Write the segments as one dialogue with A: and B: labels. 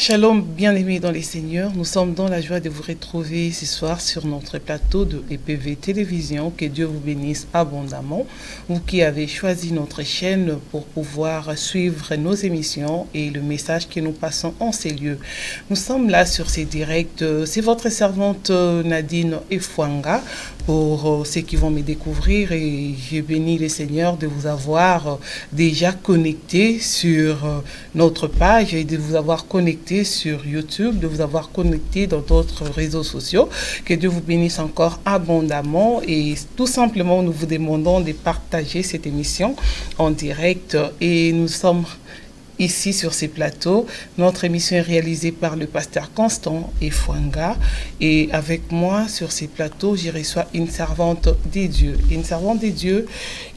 A: Shalom, bien-aimés dans les Seigneurs. Nous sommes dans la joie de vous retrouver ce soir sur notre plateau de EPV Télévision. Que Dieu vous bénisse abondamment. Vous qui avez choisi notre chaîne pour pouvoir suivre nos émissions et le message que nous passons en ces lieux. Nous sommes là sur ces directs. C'est votre servante Nadine Efwanga. Pour ceux qui vont me découvrir, et je bénis le Seigneur de vous avoir déjà connecté sur notre page et de vous avoir connecté sur YouTube, de vous avoir connecté dans d'autres réseaux sociaux. Que Dieu vous bénisse encore abondamment et tout simplement nous vous demandons de partager cette émission en direct et nous sommes ici sur ces plateaux. Notre émission est réalisée par le pasteur Constant Efwanga et avec moi sur ces plateaux, j'y reçois une servante des dieux. Une servante des dieux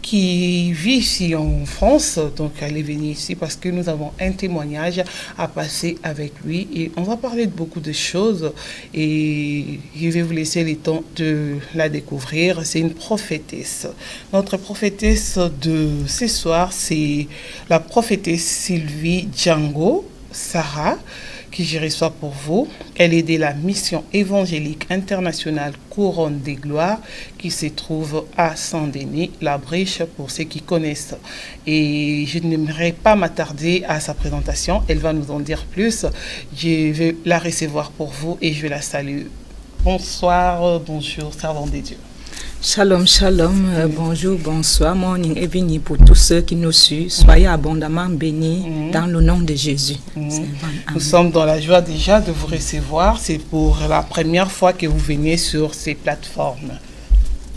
A: qui vit ici en France, donc elle est venue ici parce que nous avons un témoignage à passer avec lui et on va parler de beaucoup de choses et je vais vous laisser le temps de la découvrir. C'est une prophétesse. Notre prophétesse de ce soir, c'est la prophétesse Sylvie Django Sarah, qui je reçois pour vous. Elle est de la mission évangélique internationale Couronne des Gloires qui se trouve à Saint-Denis, la Brèche pour ceux qui connaissent. Et je n'aimerais pas m'attarder à sa présentation, elle va nous en dire plus. Je vais la recevoir pour vous et je vais la saluer. Bonsoir, bonjour, servant des dieux.
B: Shalom, shalom, bonjour, bonsoir, morning et béni pour tous ceux qui nous suivent. Soyez abondamment bénis dans le nom de Jésus.
A: Nous sommes dans la joie déjà de vous recevoir. C'est pour la première fois que vous venez sur ces plateformes.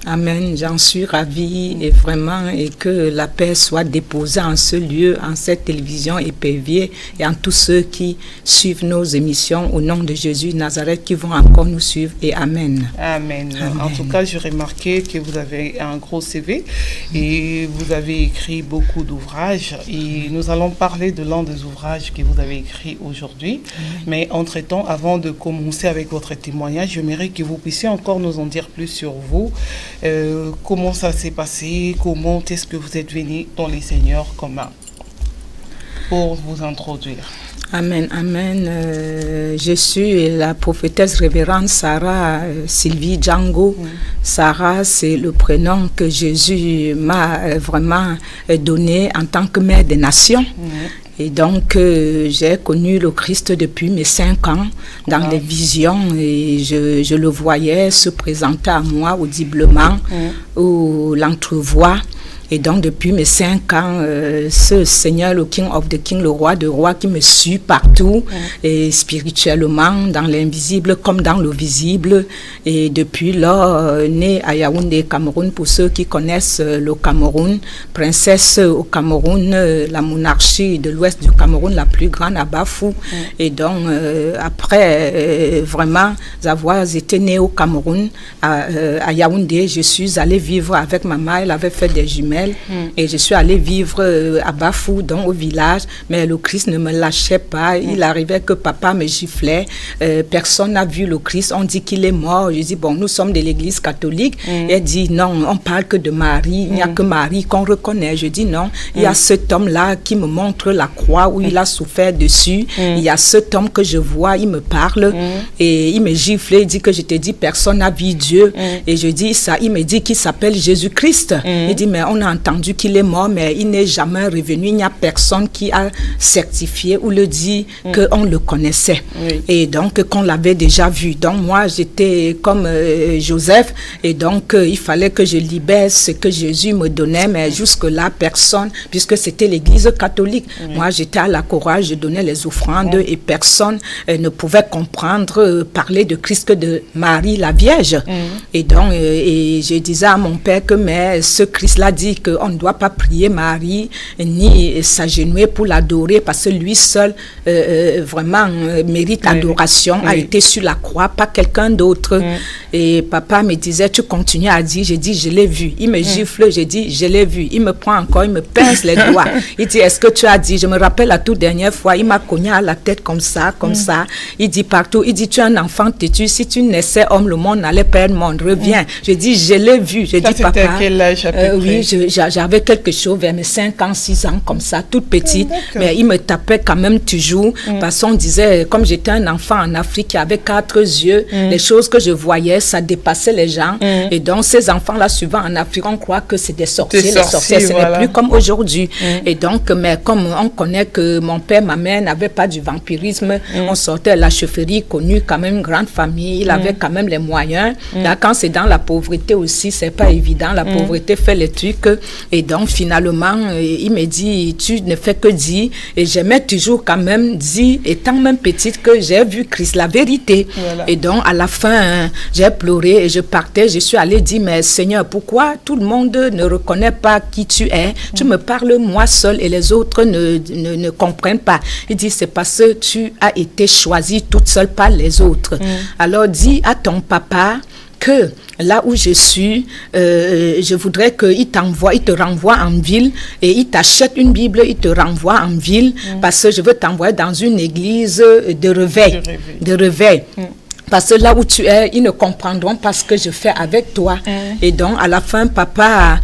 B: Amen, j'en suis ravie et vraiment et que la paix soit déposée en ce lieu, en cette télévision EPV et en tous ceux qui suivent nos émissions au nom de Jésus Nazareth qui vont encore nous suivre et Amen.
A: Amen. En tout cas, j'ai remarqué que vous avez un gros CV et vous avez écrit beaucoup d'ouvrages et nous allons parler de l'un des ouvrages que vous avez écrit aujourd'hui. Mais entre-temps, avant de commencer avec votre témoignage, j'aimerais que vous puissiez encore nous en dire plus sur vous. Comment ça s'est passé, comment est-ce que vous êtes venu dans les Seigneurs communs pour vous introduire.
B: Amen, amen. Je suis la prophétesse révérende Sarah Sylvie Django. Sarah, c'est le prénom que Jésus m'a vraiment donné en tant que mère des nations. Et donc, j'ai connu le Christ depuis mes 5 ans dans les visions et je le voyais se présenter à moi audiblement ou l'entrevoix. Et donc, depuis mes 5 ans, ce Seigneur, le King of the King, le roi de rois qui me suit partout, et spirituellement, dans l'invisible comme dans le visible. Et depuis là, née à Yaoundé, Cameroun, pour ceux qui connaissent le Cameroun, princesse au Cameroun, la monarchie de l'ouest du Cameroun, la plus grande à Bafou. Et donc, après vraiment avoir été née au Cameroun, à Yaoundé, je suis allée vivre avec maman, elle avait fait des jumelles. Et je suis allée vivre à Bafou, donc au village, mais le Christ ne me lâchait pas. Il arrivait que papa me giflait. Personne n'a vu le Christ. On dit qu'il est mort. Je dis, bon, nous sommes de l'église catholique. Elle dit, non, on parle que de Marie. Il n'y a que Marie qu'on reconnaît. Je dis, non, il y a cet homme-là qui me montre la croix où il a souffert dessus. Il y a cet homme que je vois, il me parle et il me gifle. Il dit que je te dis, personne n'a vu Dieu. Et je dis ça. Il me dit qu'il s'appelle Jésus-Christ. Il dit, mais on a entendu qu'il est mort, mais il n'est jamais revenu. Il n'y a personne qui a certifié ou le dit qu'on le connaissait. Et donc, qu'on l'avait déjà vu. Donc, moi, j'étais comme Joseph. Et donc, il fallait que je libère ce que Jésus me donnait. Mais jusque-là, personne, puisque c'était l'église catholique. Moi, j'étais à la chorale, je donnais les offrandes et personne ne pouvait comprendre, parler de Christ que de Marie, la Vierge. Et donc, et je disais à mon père que mais ce Christ-là dit qu'on ne doit pas prier Marie ni s'agenouiller pour l'adorer parce que lui seul vraiment mérite adoration, a été sur la croix, pas quelqu'un d'autre. Et papa me disait, tu continues à dire, j'ai dit, je l'ai vu. Il me gifle, j'ai dit, je l'ai vu. Il me prend encore, il me pince les doigts. Il dit, est-ce que tu as dit? Je me rappelle la toute dernière fois, il m'a cogné à la tête comme ça, comme ça. Il dit partout, il dit, tu es un enfant têtu, si tu naissais homme, le monde n'allait pas être monde, reviens. Je dis, je l'ai vu. Je dis, papa,
A: à quel âge à peu près?
B: Oui, j'avais quelque chose vers mes 5 ans, 6 ans, comme ça, toute petite. Mais il me tapait quand même toujours. Parce qu'on disait, comme j'étais un enfant en Afrique qui avait 4 yeux, les choses que je voyais, ça dépassait les gens. Et donc, ces enfants-là, souvent en Afrique, on croit que c'est des sorciers. Les sorciers, ce n'est plus comme aujourd'hui. Et donc, mais comme on connaît que mon père, ma mère n'avaient pas du vampirisme, on sortait de la chefferie, connue quand même, une grande famille, il avait quand même les moyens. Là, quand c'est dans la pauvreté aussi, c'est pas évident. La pauvreté fait les trucs. Et donc, finalement, il me dit, tu ne fais que dire. Et j'aimais toujours quand même dire, étant même petite, que j'ai vu Christ, la vérité. Et donc, à la fin, j'ai pleuré et je partais. Je suis allée dire, mais Seigneur, pourquoi tout le monde ne reconnaît pas qui tu es? Tu me parles moi seul et les autres ne comprennent pas. Il dit, c'est parce que tu as été choisie toute seule par les autres. Alors, dis à ton papa que là où je suis, je voudrais qu'il te renvoie en ville et il t'achète une Bible, il te renvoie en ville parce que je veux t'envoyer dans une église de réveil. Parce que là où tu es, ils ne comprendront pas ce que je fais avec toi. Et donc, à la fin, papa,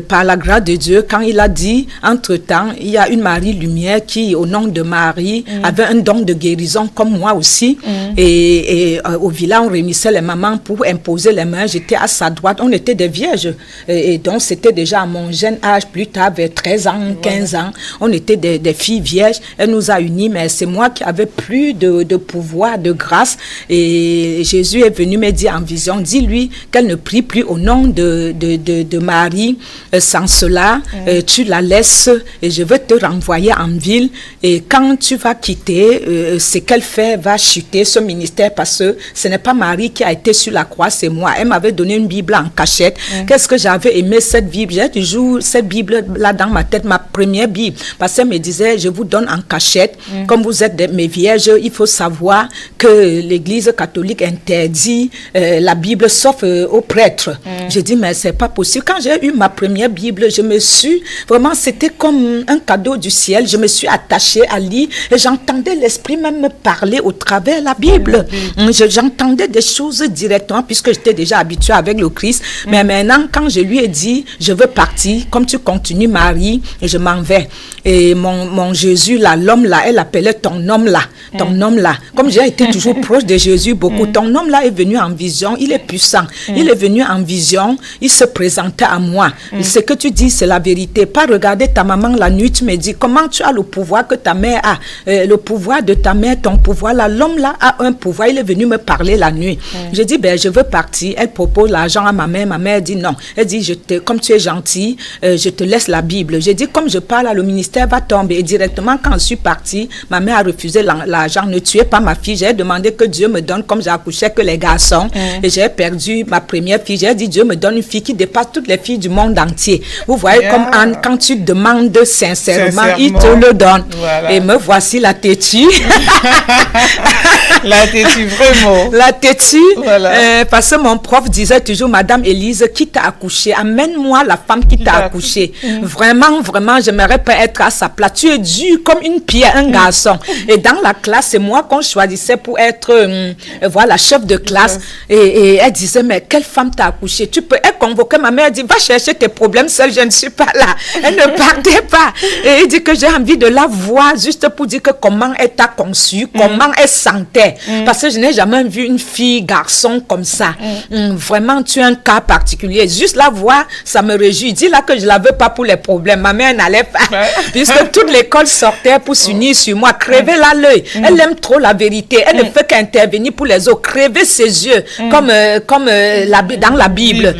B: par la grâce de Dieu, quand il a dit, entre-temps, il y a une Marie Lumière qui, au nom de Marie, avait un don de guérison comme moi aussi. Et au village, on réunissait les mamans pour imposer les mains. J'étais à sa droite. On était des vierges. Et donc, c'était déjà à mon jeune âge, plus tard, vers 13 ans, 15 ans. On était des filles vierges. Elle nous a unis, mais c'est moi qui avais plus de pouvoir, de grâce. Et Jésus est venu me dire en vision, dis-lui qu'elle ne prie plus au nom de Marie. Sans cela, tu la laisses et je vais te renvoyer en ville. Et quand tu vas quitter, ce qu'elle fait va chuter, ce ministère, parce que ce n'est pas Marie qui a été sur la croix, c'est moi. Elle m'avait donné une Bible en cachette. Qu'est-ce que j'avais aimé cette Bible? J'ai toujours cette Bible-là dans ma tête, ma première Bible. Parce qu'elle me disait, je vous donne en cachette. Comme vous êtes mes vierges, il faut savoir que l'Église catholique interdit la Bible sauf aux prêtres. J'ai dit, mais c'est pas possible. Quand j'ai eu ma première Bible, je me suis, vraiment, c'était comme un cadeau du ciel. Je me suis attachée à lire et j'entendais l'Esprit même me parler au travers de la Bible. J'entendais des choses directement puisque j'étais déjà habituée avec le Christ. Mais maintenant, quand je lui ai dit, je veux partir, comme tu continues, Marie, et je m'en vais. Et mon Jésus, là, l'homme là, elle appelait ton homme là. Ton homme là. Comme j'ai été toujours proche de Jésus beaucoup, ton homme là est venu en vision, il est puissant. Il est venu en vision, il se présentait à moi. Ce que tu dis, c'est la vérité. Pas regarder ta maman la nuit, tu me dis, comment tu as le pouvoir que ta mère a? Le pouvoir de ta mère, ton pouvoir là. L'homme là a un pouvoir, il est venu me parler la nuit. Je dis, ben, je veux partir. Elle propose l'argent à ma mère. Ma mère dit non. Elle dit, comme tu es gentil, je te laisse la Bible. J'ai dit, comme je parle, le ministère va tomber. Et directement, quand je suis partie, ma mère a refusé l'argent. Ne tuez pas ma fille. J'ai demandé que Dieu me donne, comme j'ai accouché que les garçons. Et j'ai perdu ma première fille. J'ai dit, Dieu me donne une fille qui dépasse toutes les filles du monde entier. Vous voyez, comme Anne, quand tu demandes sincèrement, il te le donne. Voilà. Et me voici la têtue.
A: La têtue, vraiment.
B: La têtue, voilà. Parce que mon prof disait toujours, Madame Élise, qui t'a accouché? Amène-moi la femme qui t'a accouché. Vraiment, vraiment, j'aimerais pas être à sa place. Tu es dure comme une pierre, un garçon. Et dans la classe, c'est moi qu'on choisissait pour être, voilà, chef de classe. Et elle disait, mais quelle femme t'a accouché? Tu peux, elle convoquait ma mère, elle dit, va chercher tes problèmes seule, je ne suis pas là. Elle ne partait pas. Et elle dit que j'ai envie de la voir juste pour dire que comment elle t'a conçu, comment elle sentait. Parce que je n'ai jamais vu une fille, garçon comme ça. Vraiment, tu es un cas particulier. Juste la voir, ça me réjouit. Dis là que je ne la veux pas pour les problèmes. Ma mère n'allait pas. Puisque toute l'école sortait pour s'unir sur moi. Crever là l'œil. Elle aime trop la vérité. Elle ne fait qu'intervenir pour les autres. Crever ses yeux. Comme dans la Bible.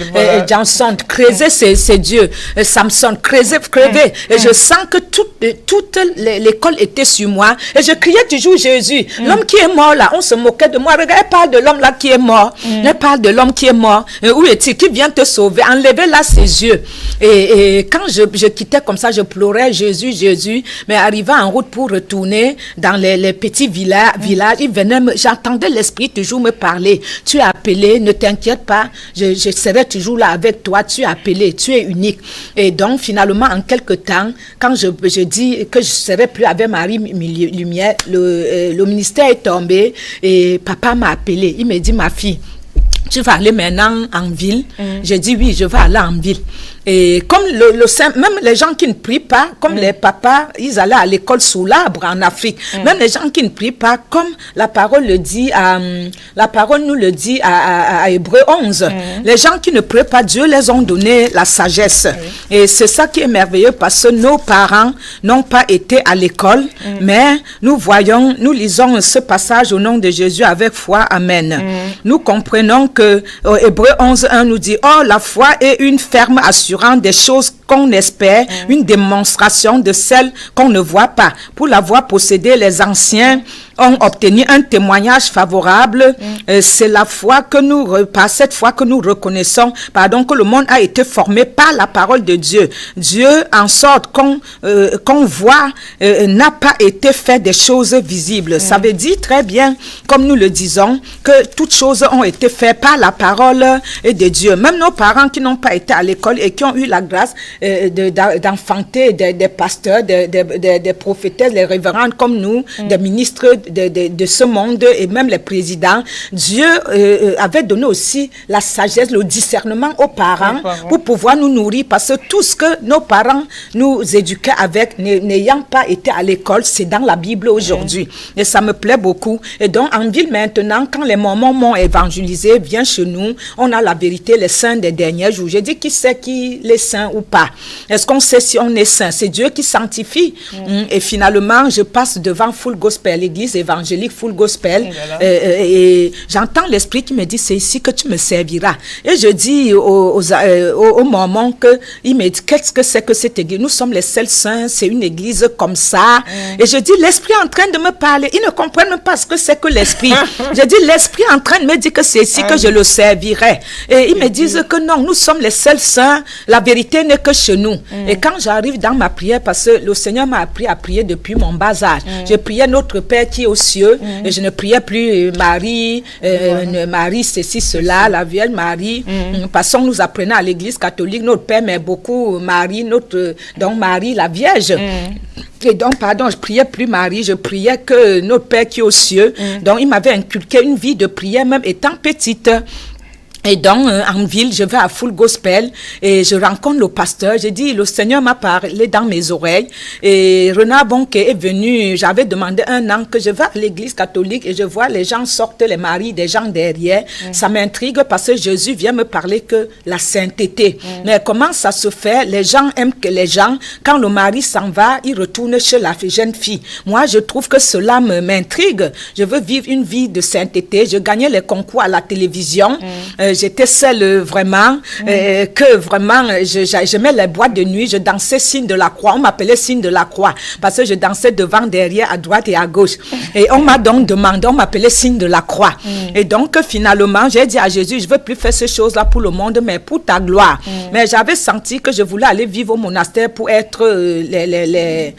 B: Johnson, crever ses yeux. Samson, crever. Et je sens que toute l'école était sur moi. Et je criais toujours Jésus. L'homme qui est mort là, on se moquait de moi. Regarde, elle parle de l'homme là qui est mort. Elle parle de l'homme qui est mort. Où est-il? Qui vient te sauver? Enlevez là ses yeux. Et quand je quittais comme ça, je pleurais Jésus, Jésus. Mais arrivant en route pour retourner dans les petits villages, il venait j'entendais l'Esprit toujours me parler. Tu es appelé, ne t'inquiète pas, je serai toujours là avec toi. Tu es appelé, tu es unique. Et donc finalement, en quelque temps, quand je dis que je ne serai plus avec Marie Lumière, le ministère est tombé et papa m'a appelé. Il me dit, ma fille, tu vas aller maintenant en ville? J'ai dit oui, je vais aller en ville. Et comme même les gens qui ne prient pas, comme les papas, ils allaient à l'école sous l'arbre en Afrique. Même les gens qui ne prient pas, comme la parole nous le dit à Hébreux 11. Les gens qui ne prient pas, Dieu les a donné la sagesse. Et c'est ça qui est merveilleux parce que nos parents n'ont pas été à l'école, mais nous lisons ce passage au nom de Jésus avec foi. Amen. Nous comprenons que Hébreux 11:1 nous dit, oh, la foi est une ferme assurance des choses qu'on espère, une démonstration de celles qu'on ne voit pas. Pour l'avoir possédé, les anciens ont obtenu un témoignage favorable. C'est la foi par cette foi que nous reconnaissons, que le monde a été formé par la parole de Dieu. Dieu, en sorte qu'on voit, n'a pas été fait des choses visibles. Ça veut dire très bien, comme nous le disons, que toutes choses ont été faites par la parole de Dieu. Même nos parents qui n'ont pas été à l'école et qui ont eu la grâce d'enfanter des pasteurs, des prophétesses, les révérends comme nous, des ministres de ce monde et même les présidents, Dieu avait donné aussi la sagesse, le discernement aux parents pour pouvoir nous nourrir, parce que tout ce que nos parents nous éduquaient avec, n'ayant pas été à l'école, c'est dans la Bible aujourd'hui. Et ça me plaît beaucoup. Et donc, en ville maintenant, quand les Mormons m'ont évangélisé, viens chez nous, on a la vérité, les saints des derniers jours. J'ai dit, qui sait qui est saint ou pas? Est-ce qu'on sait si on est saint? C'est Dieu qui sanctifie. Et finalement, je passe devant Full Gospel, l'église évangélique Full Gospel, et j'entends l'esprit qui me dit, c'est ici que tu me serviras. Et je dis aux Mormons il me dit, qu'est-ce que c'est que cette église? Nous sommes les seuls saints, c'est une église comme ça. Et je dis, l'esprit est en train de me parler. Ils ne comprennent même pas ce que c'est que l'esprit. Je dis, l'esprit est en train de me dire que c'est ici que je le servirai. Et ils me disent que non, nous sommes les seuls saints, la vérité n'est que chez nous. Et quand j'arrive dans ma prière, parce que le Seigneur m'a appris à prier depuis mon bas âge, je priais notre Père qui est aux cieux, et je ne priais plus Marie, Marie ceci, cela, la Vierge Marie, parce qu'on nous apprenait à l'église catholique, notre Père mais beaucoup Marie, donc Marie la Vierge. Et donc, je priais plus Marie, je priais que notre Père qui est aux cieux. Donc, il m'avait inculqué une vie de prière, même étant petite. Et donc, en ville, je vais à Full Gospel et je rencontre le pasteur. J'ai dit, le Seigneur m'a parlé dans mes oreilles. Et Renard Bonke est venu, j'avais demandé un an que je vais à l'église catholique et je vois les gens sortent les maris des gens derrière. Ça m'intrigue parce que Jésus vient me parler que la sainteté. Mais comment ça se fait? Les gens aiment que les gens, quand le mari s'en va, il retourne chez la jeune fille. Moi, je trouve que cela m'intrigue. Je veux vivre une vie de sainteté. Je gagnais les concours à la télévision. J'étais celle vraiment, que vraiment, j'aimais les boîtes de nuit, je dansais signe de la croix, on m'appelait signe de la croix, parce que je dansais devant, derrière, à droite et à gauche. Et on m'a donc demandé, on m'appelait signe de la croix. Et donc, finalement, j'ai dit à Jésus, je ne veux plus faire ces choses-là pour le monde, mais pour ta gloire. Mais j'avais senti que je voulais aller vivre au monastère pour être les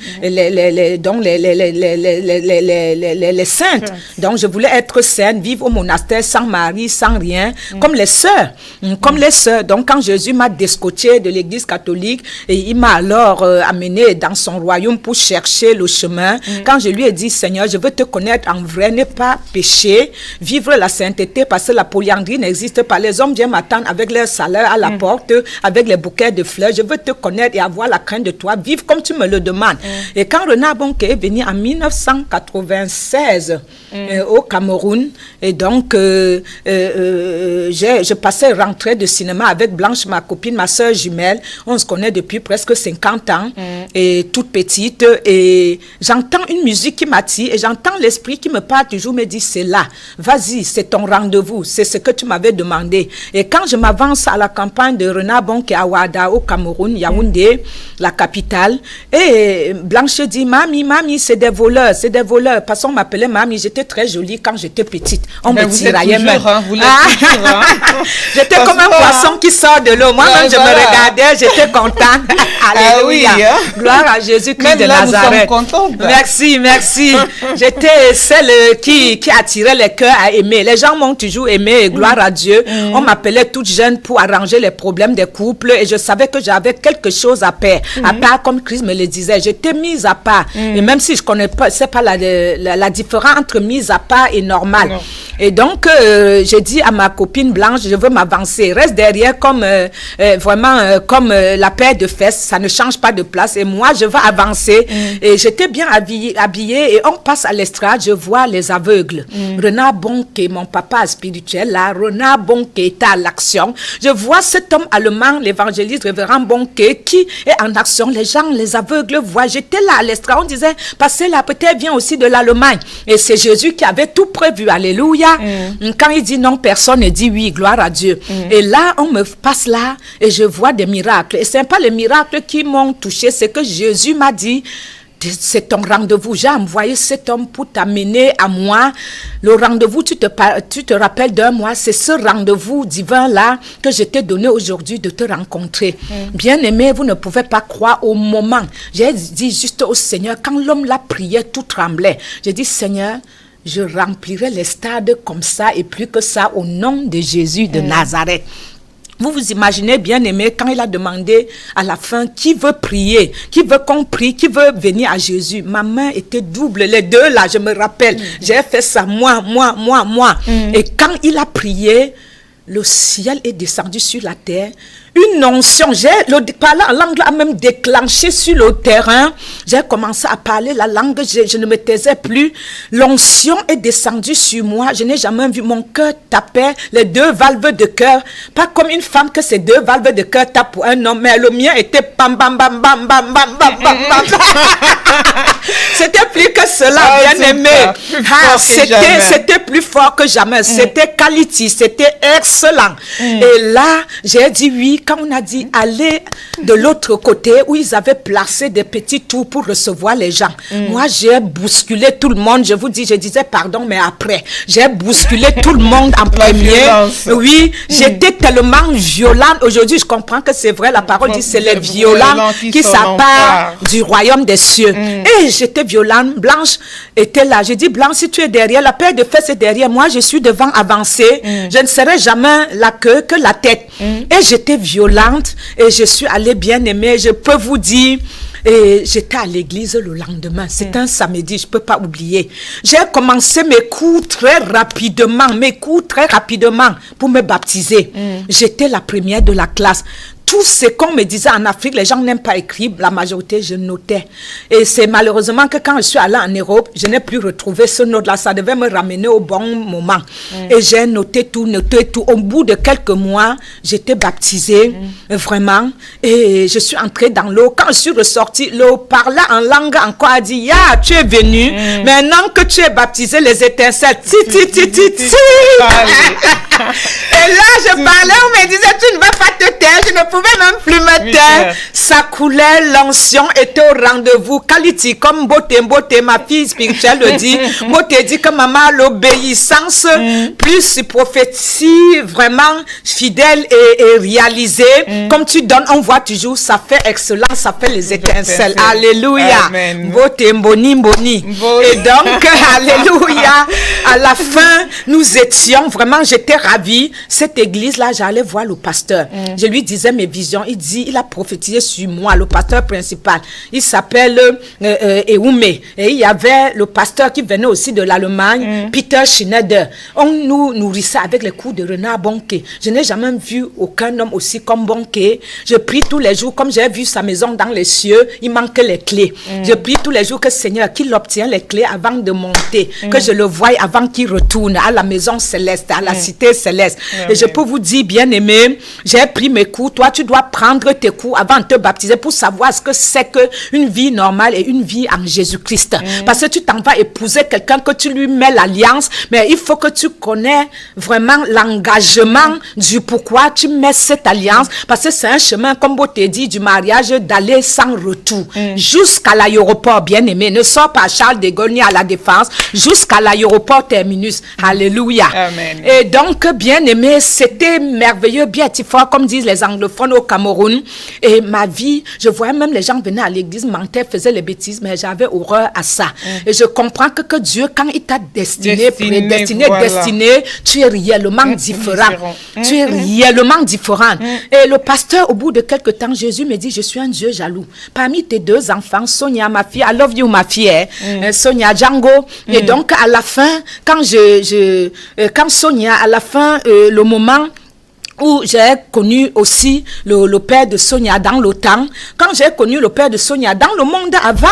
B: saintes. Donc, je voulais être sainte, vivre au monastère sans mari, sans rien, comme les sœurs. Donc, quand Jésus m'a descotché de l'église catholique, et il m'a alors amené dans son royaume pour chercher le chemin. Quand je lui ai dit, Seigneur, je veux te connaître en vrai, ne pas pécher, vivre la sainteté, parce que la polyandrie n'existe pas. Les hommes viennent m'attendre avec leur salaire à la porte, avec les bouquets de fleurs. Je veux te connaître et avoir la crainte de toi, vivre comme tu me le demandes. Et quand Renard Bonke est venu en 1996 au Cameroun, et donc je passais rentrée de cinéma avec Blanche, ma copine, ma soeur jumelle. On se connaît depuis presque 50 ans, et toute petite. Et j'entends une musique qui m'attire, et j'entends l'esprit qui me parle toujours, me dit, c'est là, vas-y, c'est ton rendez-vous, c'est ce que tu m'avais demandé. Et quand je m'avance à la campagne de Renard Bonke à Ouada, au Cameroun, Yaoundé, la capitale, et Blanche dit, mamie, c'est des voleurs, parce qu'on m'appelait mamie, j'étais très jolie quand j'étais petite. On me tiraillait même. J'étais comme un poisson qui sort de l'eau. Moi-même, je me regardais, j'étais contente. Alléluia. Gloire à Jésus-Christ de Nazareth. Merci. J'étais celle qui attirait les cœurs à aimer. Les gens m'ont toujours aimé, gloire à Dieu. On m'appelait toute jeune pour arranger les problèmes des couples, et je savais que j'avais quelque chose à faire. À part, comme Christ me le disait, j'étais mise à part. Et même si je ne connais pas, c'est pas la différence entre mise à part et normale. Et donc, j'ai dit à ma copine Blanche, je veux m'avancer. Reste derrière comme comme la paire de fesses. Ça ne change pas de place. Et moi, je veux avancer. Et j'étais bien habillée. Et on passe à l'estrade. Je vois les aveugles. Renard Bonke, mon papa spirituel, là. Renard Bonke était à l'action. Je vois cet homme allemand, l'évangéliste révérend Bonke, qui est en action. Les gens, les aveugles voient. J'étais là à l'estrade. On disait, passez là, peut-être vient aussi de l'Allemagne. Et c'est Jésus qui avait tout prévu. Alléluia. Quand il dit non, personne ne dit oui. Gloire à Dieu. Et là, on me passe là et je vois des miracles. Et ce n'est pas les miracles qui m'ont touché, c'est que Jésus m'a dit, c'est ton rendez-vous. J'ai envoyé cet homme pour t'amener à moi. Le rendez-vous, tu te rappelles d'un mois, c'est ce rendez-vous divin-là que je t'ai donné aujourd'hui de te rencontrer. Bien-aimé, vous ne pouvez pas croire au moment. J'ai dit juste au Seigneur, quand l'homme l'a prié, tout tremblait. J'ai dit, Seigneur, je remplirai les stades comme ça et plus que ça au nom de Jésus de Nazareth. Vous vous imaginez, bien aimé, quand il a demandé à la fin qui veut prier, qui veut qu'on prie, qui veut venir à Jésus. Ma main était double, les deux là, je me rappelle. J'ai fait ça, moi. Et quand il a prié, le ciel est descendu sur la terre. Une onction, le parler en langue a même déclenché sur le terrain. J'ai commencé à parler la langue, je ne me taisais plus. L'onction est descendue sur moi. Je n'ai jamais vu mon cœur taper, les deux valves de cœur. Pas comme une femme que ces deux valves de cœur tapent pour un homme, mais le mien était bam bam bam bam bam bam bam bam bam. C'était plus que cela, bien aimé. C'était plus fort que jamais. C'était quality, c'était excellent. Et là, j'ai dit oui. Quand on a dit aller de l'autre côté où ils avaient placé des petits tours pour recevoir les gens. Moi, j'ai bousculé tout le monde. Je vous dis, je disais pardon, mais après, j'ai bousculé tout le monde en premier. Oui, j'étais tellement violente. Aujourd'hui, je comprends que c'est vrai, la parole dit c'est les violents qui s'appartent du royaume des cieux. Et j'étais violente. Blanche était là. J'ai dit, Blanche, si tu es derrière, la paire de fesses est derrière. Moi, je suis devant avancer. Je ne serai jamais la queue que la tête. Et j'étais violente et je suis allée bien aimer. Je peux vous dire, et j'étais à l'église le lendemain. C'est un samedi, je ne peux pas oublier. J'ai commencé mes cours très rapidement pour me baptiser. J'étais la première de la classe. Tout ce qu'on me disait en Afrique, les gens n'aiment pas écrire, la majorité, je notais. Et c'est malheureusement que quand je suis allée en Europe, je n'ai plus retrouvé ce note-là. Ça devait me ramener au bon moment. Et j'ai noté tout. Au bout de quelques mois, j'étais baptisée, vraiment. Et je suis entrée dans l'eau. Quand je suis ressortie, l'eau parlait en langue encore, a dit, ya, tu es venu. Maintenant que tu es baptisée, les étincelles, Et là, je parlais, on me disait, tu ne vas pas te taire, je ne pouvais même plus me taire. Ça coulait, l'onction était au rendez-vous. Qualité, comme Mbote, ma fille spirituelle le dit. Mbote dit que maman, l'obéissance, plus prophétie, vraiment fidèle et réalisée. Comme tu donnes, on voit toujours, ça fait excellent, ça fait les étincelles. Alléluia. Mbote, mboni. Et donc, alléluia. À la fin, nous étions vraiment, j'étais ravie. Cette église-là, j'allais voir le pasteur. Je lui disais mes visions. Il a prophétisé sur moi, le pasteur principal. Il s'appelle Eume. Et il y avait le pasteur qui venait aussi de l'Allemagne, Peter Schneider. On nous nourrissait avec les coups de Renard Bonke. Je n'ai jamais vu aucun homme aussi comme Bonke. Je prie tous les jours, comme j'ai vu sa maison dans les cieux, il manque les clés. Je prie tous les jours que Seigneur, qu'il obtient les clés avant de monter, que je le voie avant qu'il retourne à la maison céleste, à la cité céleste. Et je peux vous dire, bien aimé, j'ai pris mes coups. Toi, tu dois prendre tes coups avant de te baptiser pour savoir ce que c'est qu'une vie normale et une vie en Jésus-Christ. Parce que tu t'en vas épouser quelqu'un que tu lui mets l'alliance, mais il faut que tu connais vraiment l'engagement du pourquoi tu mets cette alliance. Parce que c'est un chemin, comme vous te dit, du mariage, d'aller sans retour. Jusqu'à l'aéroport, bien aimé. Ne sors pas à Charles de Gaulle ni à la Défense, jusqu'à l'aéroport terminus. Alléluia.
A: Amen.
B: Et donc, bien aimé, c'était merveilleux, beautiful, comme disent les anglophones au Cameroun. Et ma vie, je voyais même les gens venaient à l'église, mentaient, faisaient les bêtises, mais j'avais horreur à ça. Et je comprends que Dieu, quand il t'a destiné, tu es réellement différent. Tu es réellement différent. Et le pasteur, au bout de quelques temps, Jésus me dit, je suis un Dieu jaloux. Parmi tes deux enfants, Sonia, ma fille, I love you, ma fille, Sonia Django. Et donc, à la fin, quand Sonia, à la fin, le moment où j'ai connu aussi le père de Sonia dans le temps, quand j'ai connu le père de Sonia dans le monde avant,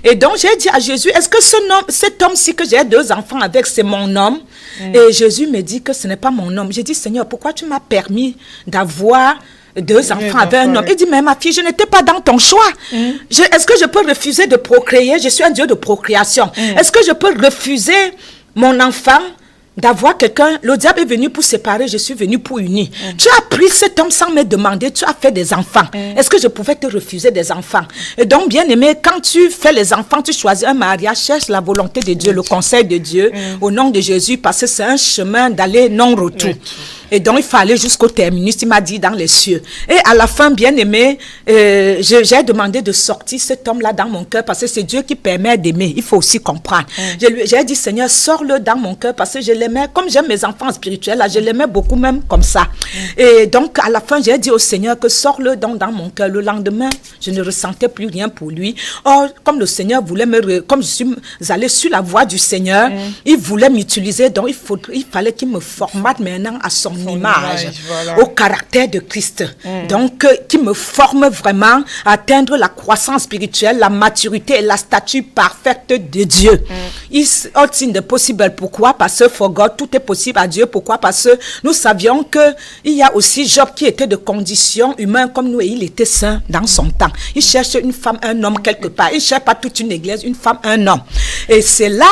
B: et donc j'ai dit à Jésus, est-ce que cet homme-ci que j'ai deux enfants avec, c'est mon homme? Et Jésus me dit que ce n'est pas mon homme. J'ai dit, Seigneur, pourquoi tu m'as permis d'avoir deux enfants avec un homme? Il dit, mais ma fille, je n'étais pas dans ton choix. Est-ce que je peux refuser de procréer? Je suis un Dieu de procréation. Est-ce que je peux refuser mon enfant d'avoir quelqu'un? Le diable est venu pour séparer, je suis venu pour unir. Tu as pris cet homme sans me demander, tu as fait des enfants. Est-ce que je pouvais te refuser des enfants? Et donc, bien aimé, quand tu fais les enfants, tu choisis un mariage, cherche la volonté de Dieu, le conseil de Dieu, au nom de Jésus, parce que c'est un chemin d'aller non-retour. Et donc, il fallait jusqu'au terminus, il m'a dit, dans les cieux. Et à la fin, bien aimé, j'ai demandé de sortir cet homme-là dans mon cœur, parce que c'est Dieu qui permet d'aimer. Il faut aussi comprendre. J'ai dit, Seigneur, sors-le dans mon cœur, parce que je l'aimais, comme j'aime mes enfants spirituels, là, je l'aimais beaucoup même comme ça. Et donc, à la fin, j'ai dit au Seigneur que sors-le dans mon cœur. Le lendemain, je ne ressentais plus rien pour lui. Or, comme le Seigneur voulait comme je suis allée sur la voie du Seigneur, il voulait m'utiliser, donc il fallait qu'il me formate maintenant à son image, voilà, au caractère de Christ. Donc, qui me forme vraiment à atteindre la croissance spirituelle, la maturité et la stature parfaite de Dieu. It's all things possible. Pourquoi? Parce que for God, tout est possible à Dieu. Pourquoi? Parce que nous savions qu'il y a aussi Job qui était de condition humaine comme nous et il était saint dans son temps. Il cherche une femme, un homme quelque part. Il ne cherche pas toute une église, une femme, un homme. Et c'est là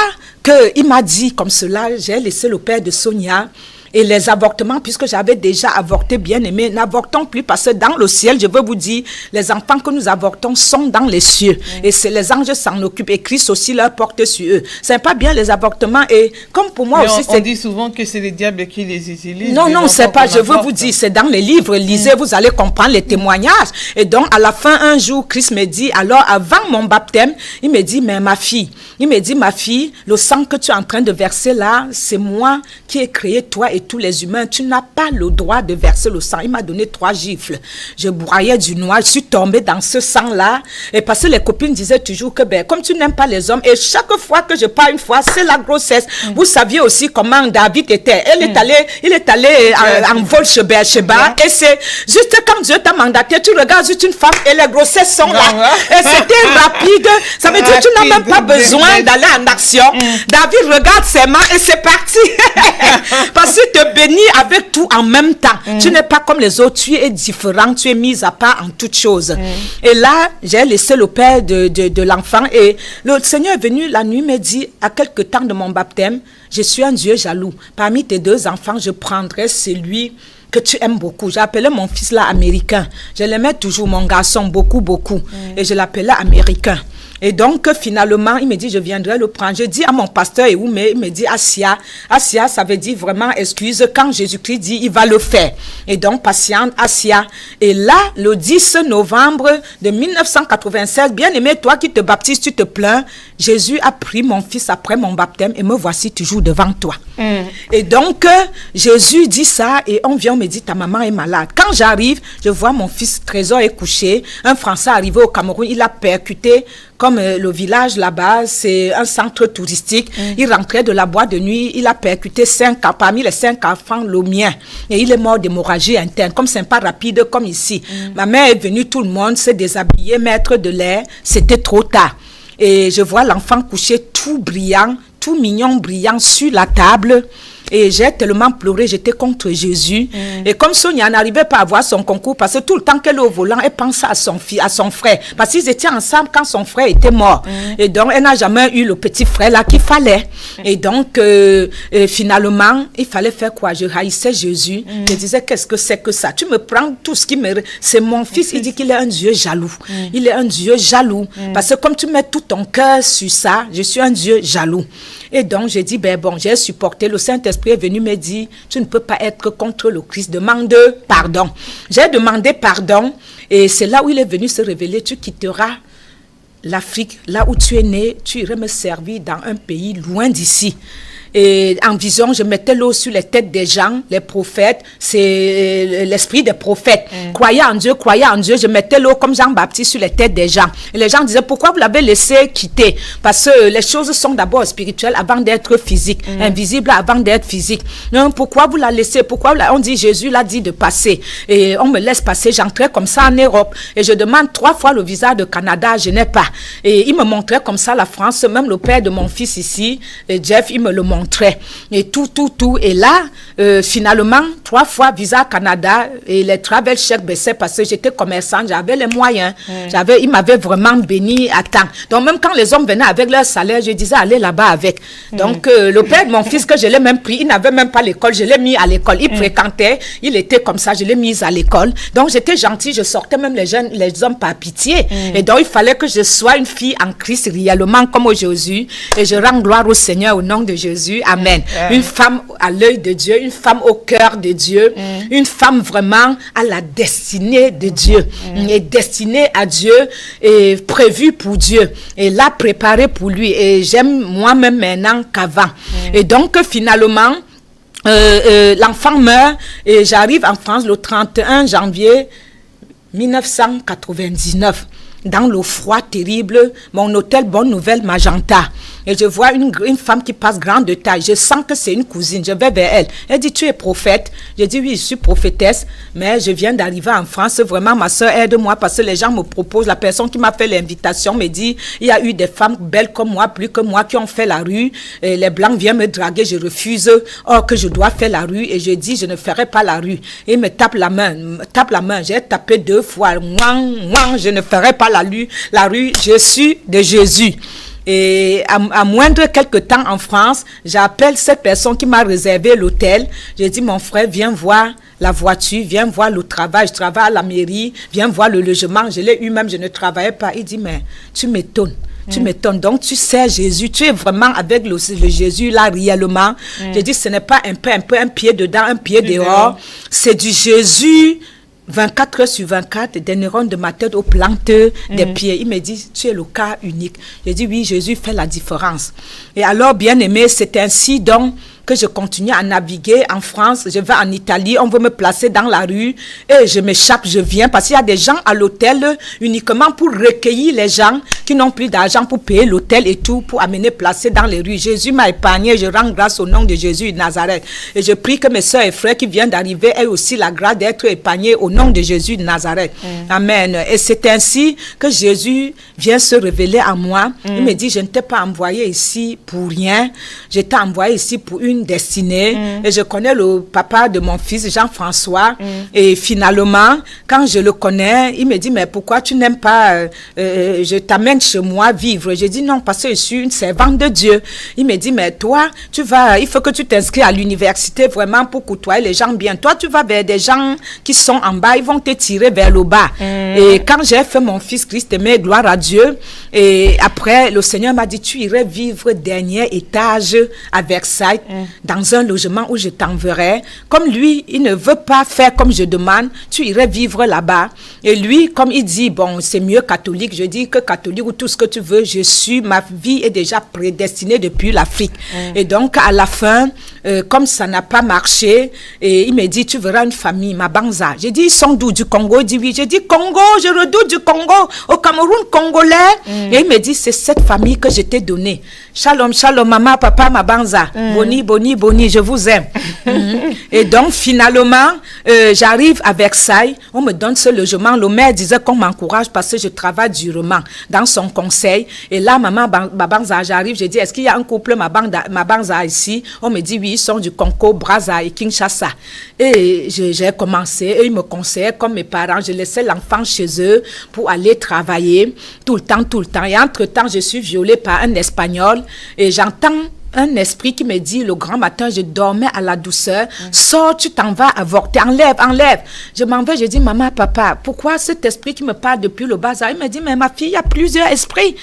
B: qu'il m'a dit comme cela, j'ai laissé le père de Sonia. Et les avortements, puisque j'avais déjà avorté, bien aimé, n'avortons plus parce que dans le ciel, je veux vous dire, les enfants que nous avortons sont dans les cieux. Et c'est les anges s'en occupent et Christ aussi leur porte sur eux. C'est pas bien les avortements et comme pour moi aussi...
A: On dit souvent que c'est les diables qui les utilisent.
B: Non, c'est pas, je veux vous dire, c'est dans les livres, lisez, vous allez comprendre les témoignages. Et donc, à la fin, un jour, Christ me dit, alors avant mon baptême, il me dit, mais ma fille, le sang que tu es en train de verser là, c'est moi qui ai créé toi et tous les humains, tu n'as pas le droit de verser le sang. Il m'a donné 3 gifles. Je broyais du noir, je suis tombée dans ce sang-là. Et parce que les copines disaient toujours que, comme tu n'aimes pas les hommes, et chaque fois que je pars une fois, c'est la grossesse. Vous saviez aussi comment David était. Il est allé en vol chez Beersheba. Et c'est juste quand Dieu t'a mandaté, tu regardes juste une femme et les grossesses sont là. Et c'était rapide. Ça veut dire que tu n'as même pas besoin d'aller en action. David regarde ses mains et c'est parti. Parce que te bénit avec tout en même temps. Tu n'es pas comme les autres, tu es différent, tu es mise à part en toutes choses. Et là, j'ai laissé le père de l'enfant et le Seigneur est venu la nuit me dit, à quelque temps de mon baptême, je suis un Dieu jaloux. Parmi tes 2 enfants, je prendrai celui que tu aimes beaucoup. J'ai appelé mon fils là américain. Je l'aimais toujours, mon garçon, beaucoup. Et je l'appelais américain. Et donc, finalement, il me dit, je viendrai le prendre. Je dis à mon pasteur, il me dit, Asia. Asia, ça veut dire vraiment excuse. Quand Jésus-Christ dit, il va le faire. Et donc, patiente, Asia. Et là, le 10 novembre de 1996, bien aimé, toi qui te baptises, tu te plains. Jésus a pris mon fils après mon baptême et me voici toujours devant toi. Et donc, Jésus dit ça et on me dit, ta maman est malade. Quand j'arrive, je vois mon fils Trésor est couché. Un Français arrivé au Cameroun, il a percuté. Comme le village là-bas, c'est un centre touristique. Il rentrait de la boîte de nuit, il a percuté 5 ans, parmi les 5 enfants, le mien. Et il est mort d'hémorragie interne, comme c'est pas rapide comme ici. Ma mère est venue, tout le monde s'est déshabillé, mettre de l'air. C'était trop tard. Et je vois l'enfant couché tout brillant, tout mignon, brillant sur la table. Et j'ai tellement pleuré, j'étais contre Jésus. Et comme Sonia n'arrivait pas à avoir son concours, parce que tout le temps qu'elle est au volant, elle pensait à son frère. Parce qu'ils étaient ensemble quand son frère était mort. Et donc, elle n'a jamais eu le petit frère là qu'il fallait. Et donc, finalement, il fallait faire quoi? Je haïssais Jésus. Je disais, qu'est-ce que c'est que ça? Tu me prends tout ce qui me... C'est mon fils, il dit qu'il est un Dieu jaloux. Il est un Dieu jaloux. Parce que comme tu mets tout ton cœur sur ça, je suis un Dieu jaloux. Et donc, j'ai dit, j'ai supporté. Le Saint-Esprit est venu me dire, tu ne peux pas être contre le Christ. Demande pardon. J'ai demandé pardon. Et c'est là où il est venu se révéler. Tu quitteras l'Afrique, là où tu es né. Tu irais me servir dans un pays loin d'ici. Et en vision, je mettais l'eau sur les têtes des gens, les prophètes, c'est l'esprit des prophètes. Croyez en Dieu, je mettais l'eau comme Jean-Baptiste sur les têtes des gens. Et les gens disaient, pourquoi vous l'avez laissé quitter? Parce que les choses sont d'abord spirituelles avant d'être physiques, invisibles avant d'être physiques. Non, pourquoi vous la laissez? On dit, Jésus l'a dit de passer. Et on me laisse passer, j'entrais comme ça en Europe. Et je demande 3 fois le visa de Canada, je n'ai pas. Et il me montrait comme ça la France, même le père de mon fils ici, Jeff, il me le montrait. Et tout. Et là, finalement, 3 fois visa Canada et les travel chèques baissaient parce que j'étais commerçante, j'avais les moyens. Il m'avait vraiment béni à temps. Donc, même quand les hommes venaient avec leur salaire, je disais, allez là-bas avec. Donc, le père de mon fils, que je l'ai même pris, il n'avait même pas l'école, je l'ai mis à l'école. Il fréquentait, il était comme ça, je l'ai mis à l'école. Donc, j'étais gentille, je sortais même les hommes par pitié. Et donc, il fallait que je sois une fille en Christ réellement comme Jésus. Et je rends gloire au Seigneur au nom de Jésus. Amen. Une femme à l'œil de Dieu, une femme au cœur de Dieu, une femme vraiment à la destinée de Dieu, et destinée à Dieu et prévue pour Dieu, et là préparée pour lui. Et j'aime moi-même maintenant qu'avant. Et donc finalement, l'enfant meurt et j'arrive en France le 31 janvier 1999. Dans le froid terrible, mon hôtel Bonne Nouvelle Magenta. Et je vois une femme qui passe grande de taille. Je sens que c'est une cousine. Je vais vers elle. Elle dit, tu es prophète? Je dis, oui, je suis prophétesse, mais je viens d'arriver en France. Vraiment, ma soeur, aide-moi parce que les gens me proposent. La personne qui m'a fait l'invitation me dit, il y a eu des femmes belles comme moi, plus que moi, qui ont fait la rue. Et les Blancs viennent me draguer. Je refuse. Or que je dois faire la rue. Et je dis, je ne ferai pas la rue. Et il me tape la main. J'ai tapé 2 fois. Moi, je ne ferai pas la rue, je suis de Jésus. Et à moindre quelques temps en France, j'appelle cette personne qui m'a réservé l'hôtel. J'ai dit, mon frère, viens voir la voiture, viens voir le travail. Je travaille à la mairie, viens voir le logement. Je l'ai eu même, je ne travaillais pas. Il dit, mais tu m'étonnes. Tu m'étonnes. Donc, tu sais Jésus. Tu es vraiment avec le Jésus là réellement. J'ai dit, ce n'est pas un pied dedans, un pied dehors. C'est du Jésus 24 heures sur 24, des neurones de ma tête aux plantes des pieds. Il me dit, tu es le cas unique. J'ai dit, oui, Jésus fait la différence. Et alors, bien aimé, c'est ainsi donc que je continue à naviguer en France. Je vais en Italie, on veut me placer dans la rue et je m'échappe, je viens parce qu'il y a des gens à l'hôtel uniquement pour recueillir les gens qui n'ont plus d'argent pour payer l'hôtel et tout, pour amener placer dans les rues. Jésus m'a épargné, je rends grâce au nom de Jésus de Nazareth. Et je prie que mes soeurs et frères qui viennent d'arriver aient aussi la grâce d'être épargnés au nom de Jésus de Nazareth. Amen. Et c'est ainsi que Jésus vient se révéler à moi. Il me dit, je ne t'ai pas envoyé ici pour rien. Je t'ai envoyé ici pour une destinée. Et je connais le papa de mon fils, Jean-François. Et finalement, quand je le connais, il me dit, mais pourquoi tu n'aimes pas, je t'amène chez moi vivre. Je dis non, parce que je suis une servante de Dieu. Il me dit, mais toi, il faut que tu t'inscris à l'université vraiment pour côtoyer les gens bien. Toi, tu vas vers des gens qui sont en bas, ils vont te tirer vers le bas. Et quand j'ai fait mon fils Christ aimé, gloire à Dieu, et après, le Seigneur m'a dit, tu irais vivre dernier étage à Versailles, dans un logement où je t'enverrai. Comme lui, il ne veut pas faire comme je demande, tu irais vivre là-bas. Et lui, comme il dit, bon, c'est mieux catholique, je dis que catholique ou tout ce que tu veux, ma vie est déjà prédestinée depuis l'Afrique. Et donc, à la fin, comme ça n'a pas marché, et il me dit, tu verras une famille, ma banza. J'ai dit, ils sont d'où? Du Congo? Il dit oui. J'ai dit, Congo, je redoute du Congo, au Cameroun congolais. Et il me dit, c'est cette famille que je t'ai donnée. Shalom, shalom, maman, papa, ma banza. Boni, boni, boni, je vous aime. Et donc, finalement, j'arrive à Versailles, on me donne ce logement. Le maire disait qu'on m'encourage parce que je travaille durement dans son conseil. Et là, maman, ma banza, j'arrive, je dis, est-ce qu'il y a un couple, ma banza ici? On me dit, oui, ils sont du Congo, Brazza et Kinshasa. Et j'ai commencé, et ils me conseillaient comme mes parents. Je laissais l'enfant chez eux pour aller travailler tout le temps. Et entre-temps, je suis violée par un Espagnol et j'entends un esprit qui me dit, le grand matin, je dormais à la douceur, sors, tu t'en vas avorter, enlève. Je m'en vais, je dis, maman, papa, pourquoi cet esprit qui me parle depuis le bas âge? Il me dit, mais ma fille, il y a plusieurs esprits.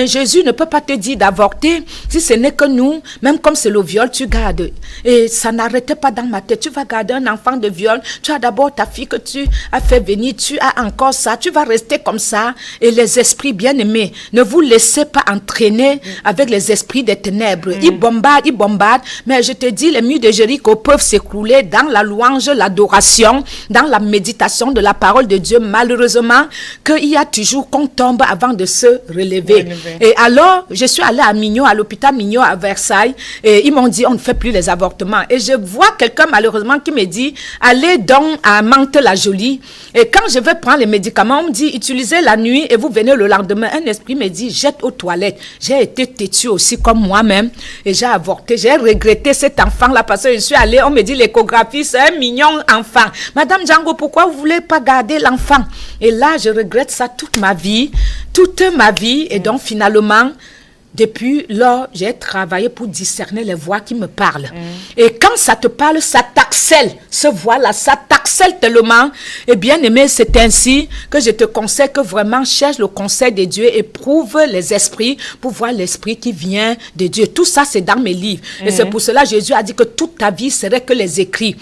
B: Jésus ne peut pas te dire d'avorter si ce n'est que nous, même comme c'est le viol, tu gardes. Et ça n'arrêtait pas dans ma tête. Tu vas garder un enfant de viol, tu as d'abord ta fille que tu as fait venir, tu as encore ça, tu vas rester comme ça. Et les esprits bien-aimés, ne vous laissez pas entraîner avec les esprits des ténèbres. Ils bombardent, mais je te dis, les murs de Jéricho peuvent s'écrouler dans la louange, l'adoration, dans la méditation de la parole de Dieu. Malheureusement, qu'il y a toujours qu'on tombe avant de se relever. Et alors, je suis allée à Mignot, à l'hôpital Mignot à Versailles, et ils m'ont dit, on ne fait plus les avortements. Et je vois quelqu'un, malheureusement, qui me dit, allez donc à Mantes-la-Jolie. Et quand je vais prendre les médicaments, on me dit, utilisez la nuit et vous venez le lendemain. Un esprit me dit, jette aux toilettes. J'ai été têtue aussi comme moi-même et j'ai avorté. J'ai regretté cet enfant-là parce que je suis allée, on me dit, l'échographie, c'est un mignon enfant. Madame Django, pourquoi vous ne voulez pas garder l'enfant? Et là, je regrette ça toute ma vie. Et donc, finalement, depuis lors, j'ai travaillé pour discerner les voix qui me parlent. Et quand ça te parle, ça t'accèle. Ce voix-là, ça t'accèle tellement. Et bien aimé, c'est ainsi que je te conseille que vraiment cherche le conseil de Dieu, éprouve les esprits pour voir l'esprit qui vient de Dieu. Tout ça, c'est dans mes livres. Et c'est pour cela que Jésus a dit que toute ta vie serait que les écrits.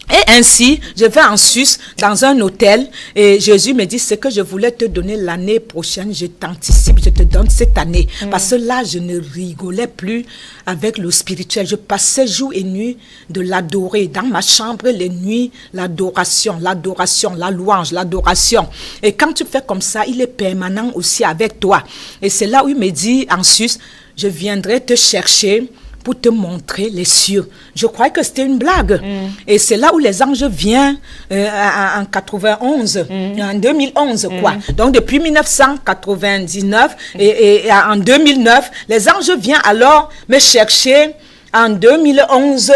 B: Et ainsi, je vais en Suisse, dans un hôtel, et Jésus me dit, ce que je voulais te donner l'année prochaine, je t'anticipe, je te donne cette année. Parce que là, je ne rigolais plus avec le spirituel. Je passais jour et nuit de l'adorer. Dans ma chambre, les nuits, l'adoration, la louange, l'adoration. Et quand tu fais comme ça, il est permanent aussi avec toi. Et c'est là où il me dit, en Suisse, je viendrai te chercher pour te montrer les cieux. Je croyais que c'était une blague. Et c'est là où les anges viennent en 91, en 2011, quoi. Donc, depuis 1999 et en 2009, les anges viennent alors me chercher en 2011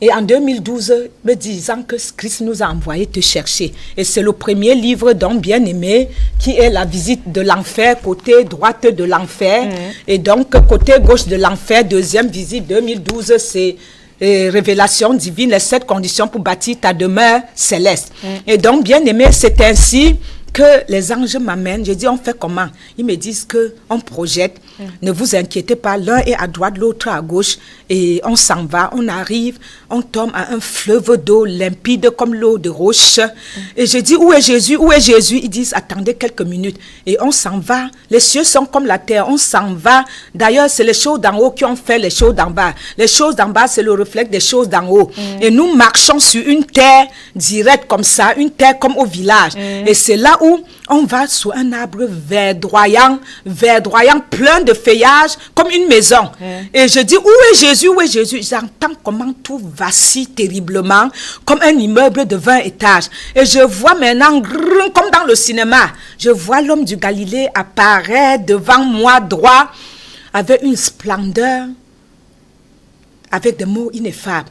B: et en 2012, me disant que Christ nous a envoyé te chercher. Et c'est le premier livre, donc bien aimé, qui est la visite de l'enfer, côté droite de l'enfer. Et donc, côté gauche de l'enfer, deuxième visite 2012, c'est révélation divine, les 7 conditions pour bâtir ta demeure céleste. Et donc, bien aimé, c'est ainsi que les anges m'amènent. Je dis, on fait comment? Ils me disent qu'on projette. Ne vous inquiétez pas, l'un est à droite, l'autre à gauche. Et on s'en va, on arrive, on tombe à un fleuve d'eau limpide comme l'eau de roche. Et je dis, où est Jésus? Où est Jésus? Ils disent, attendez quelques minutes. Et on s'en va. Les cieux sont comme la terre, on s'en va. D'ailleurs, c'est les choses d'en haut qui ont fait les choses d'en bas. Les choses d'en bas, c'est le reflet des choses d'en haut. Et nous marchons sur une terre directe comme ça, une terre comme au village. Et c'est là où on va sous un arbre verdoyant, plein de feuillages, comme une maison. Et je dis, où est Jésus? Où est Jésus? J'entends comment tout vacille terriblement, comme un immeuble de 20 étages. Et je vois maintenant, comme dans le cinéma, je vois l'homme du Galilée apparaître devant moi droit, avec une splendeur, avec des mots ineffables.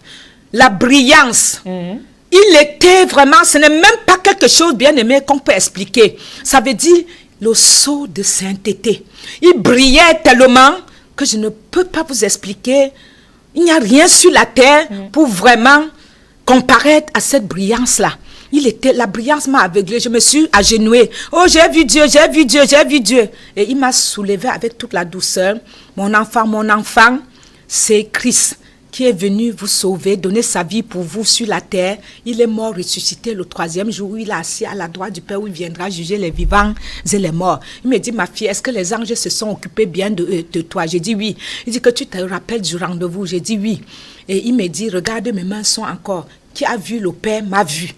B: La brillance. Il était vraiment, ce n'est même pas quelque chose bien aimé qu'on peut expliquer. Ça veut dire le sceau de sainteté. Il brillait tellement que je ne peux pas vous expliquer. Il n'y a rien sur la terre pour vraiment comparaître à cette brillance-là. La brillance m'a aveuglée, je me suis agenouillée. Oh, j'ai vu Dieu. Et il m'a soulevée avec toute la douceur. Mon enfant, c'est Christ qui est venu vous sauver, donner sa vie pour vous sur la terre. Il est mort, ressuscité le 3e jour, où il est assis à la droite du Père, où il viendra juger les vivants et les morts. Il me dit, ma fille, est-ce que les anges se sont occupés bien de toi? J'ai dit oui. Il dit que tu te rappelles du rendez-vous? J'ai dit oui. Et il me dit, regarde, mes mains sont encore. Qui a vu le Père m'a vu.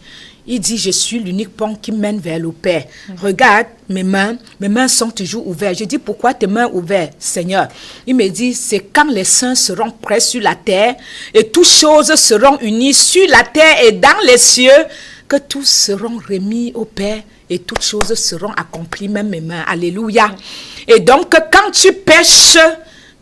B: Il dit, je suis l'unique pont qui mène vers le Père. Regarde mes mains sont toujours ouvertes. Je dis, pourquoi tes mains ouvertes, Seigneur? Il me dit, c'est quand les saints seront prêts sur la terre et toutes choses seront unies sur la terre et dans les cieux, que tous seront remis au Père et toutes choses seront accomplies, même mes mains. Alléluia. Et donc, quand tu pêches,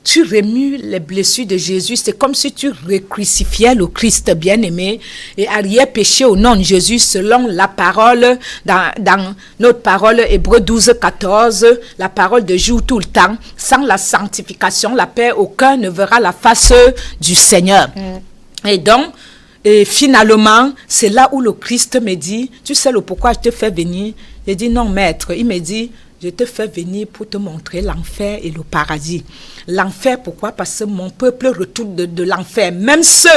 B: tu remues les blessures de Jésus. C'est comme si tu recrucifiais le Christ bien-aimé et arrière péché au nom de Jésus selon la parole, dans notre parole Hébreux 12, 14, la parole de jour tout le temps. Sans la sanctification, la paix, aucun ne verra la face du Seigneur. Et donc, et finalement, c'est là où le Christ me dit, tu sais le pourquoi je te fais venir? J'ai dit non maître. Il me dit, je te fais venir pour te montrer l'enfer et le paradis. L'enfer, pourquoi? Parce que mon peuple retourne de l'enfer. Même ceux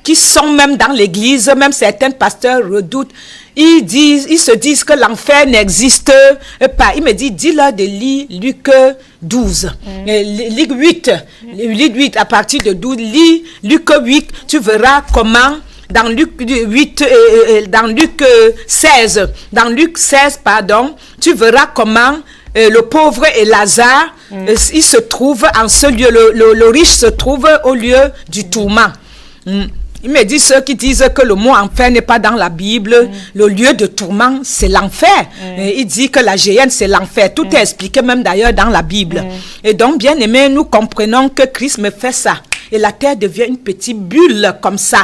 B: qui sont même dans l'église, même certains pasteurs redoutent, ils se disent que l'enfer n'existe pas. Il me dit, dis-leur de lire Luc 12, Luc 8, à partir de 12, lis Luc 8, tu verras comment... Dans Luc 8, dans Luc 16, tu verras comment le pauvre et Lazare, ils se trouvent en ce lieu, le riche se trouve au lieu du tourment. Il me dit ceux qui disent que le mot enfer n'est pas dans la Bible, le lieu de tourment, c'est l'enfer. Il dit que la géhenne, c'est l'enfer. Tout est expliqué même d'ailleurs dans la Bible. Et donc, bien aimé, nous comprenons que Christ me fait ça. Et la terre devient une petite bulle comme ça.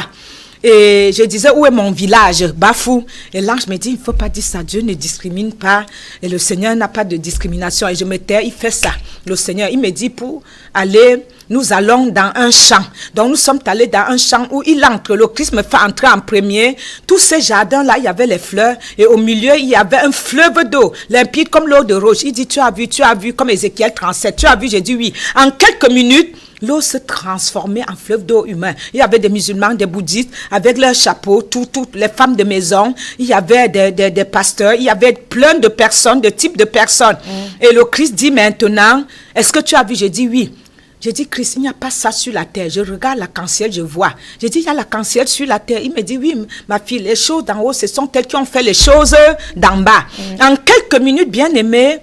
B: Et je disais, où est mon village? Bafou. Et l'ange me dit, il ne faut pas dire ça. Dieu ne discrimine pas. Et le Seigneur n'a pas de discrimination. Et je me tais, il fait ça. Le Seigneur, il me dit, pour aller, nous allons dans un champ. Donc nous sommes allés dans un champ où il entre. Le Christ me fait entrer en premier. Tous ces jardins-là, il y avait les fleurs. Et au milieu, il y avait un fleuve d'eau, limpide comme l'eau de roche. Il dit, tu as vu, comme Ézéchiel 37. Tu as vu? J'ai dit oui. En quelques minutes, l'eau se transformait en fleuve d'eau humain. Il y avait des musulmans, des bouddhistes, avec leurs chapeaux, toutes les femmes de maison. Il y avait des pasteurs, il y avait plein de personnes, de types de personnes. Et le Christ dit maintenant, est-ce que tu as vu? J'ai dit oui. J'ai dit, Christ, il n'y a pas ça sur la terre. Je regarde l'arc-en-ciel, je vois. J'ai dit, il y a l'arc-en-ciel sur la terre. Il me dit, oui, ma fille, les choses d'en haut, ce sont elles qui ont fait les choses d'en bas. En quelques minutes, bien aimé,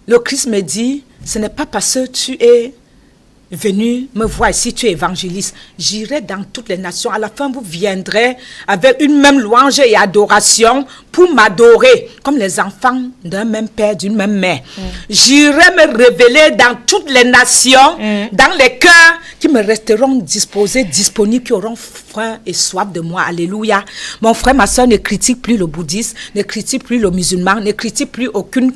B: le Christ me dit, ce n'est pas parce que tu es venu me voir ici, tu es évangéliste. J'irai dans toutes les nations. À la fin, vous viendrez avec une même louange et adoration pour m'adorer, comme les enfants d'un même père, d'une même mère. J'irai me révéler dans toutes les nations, dans les cœurs qui me resteront disposés, disponibles, qui auront faim et soif de moi. Alléluia. Mon frère, ma soeur ne critique plus le bouddhisme, ne critique plus le musulman, ne critique plus aucune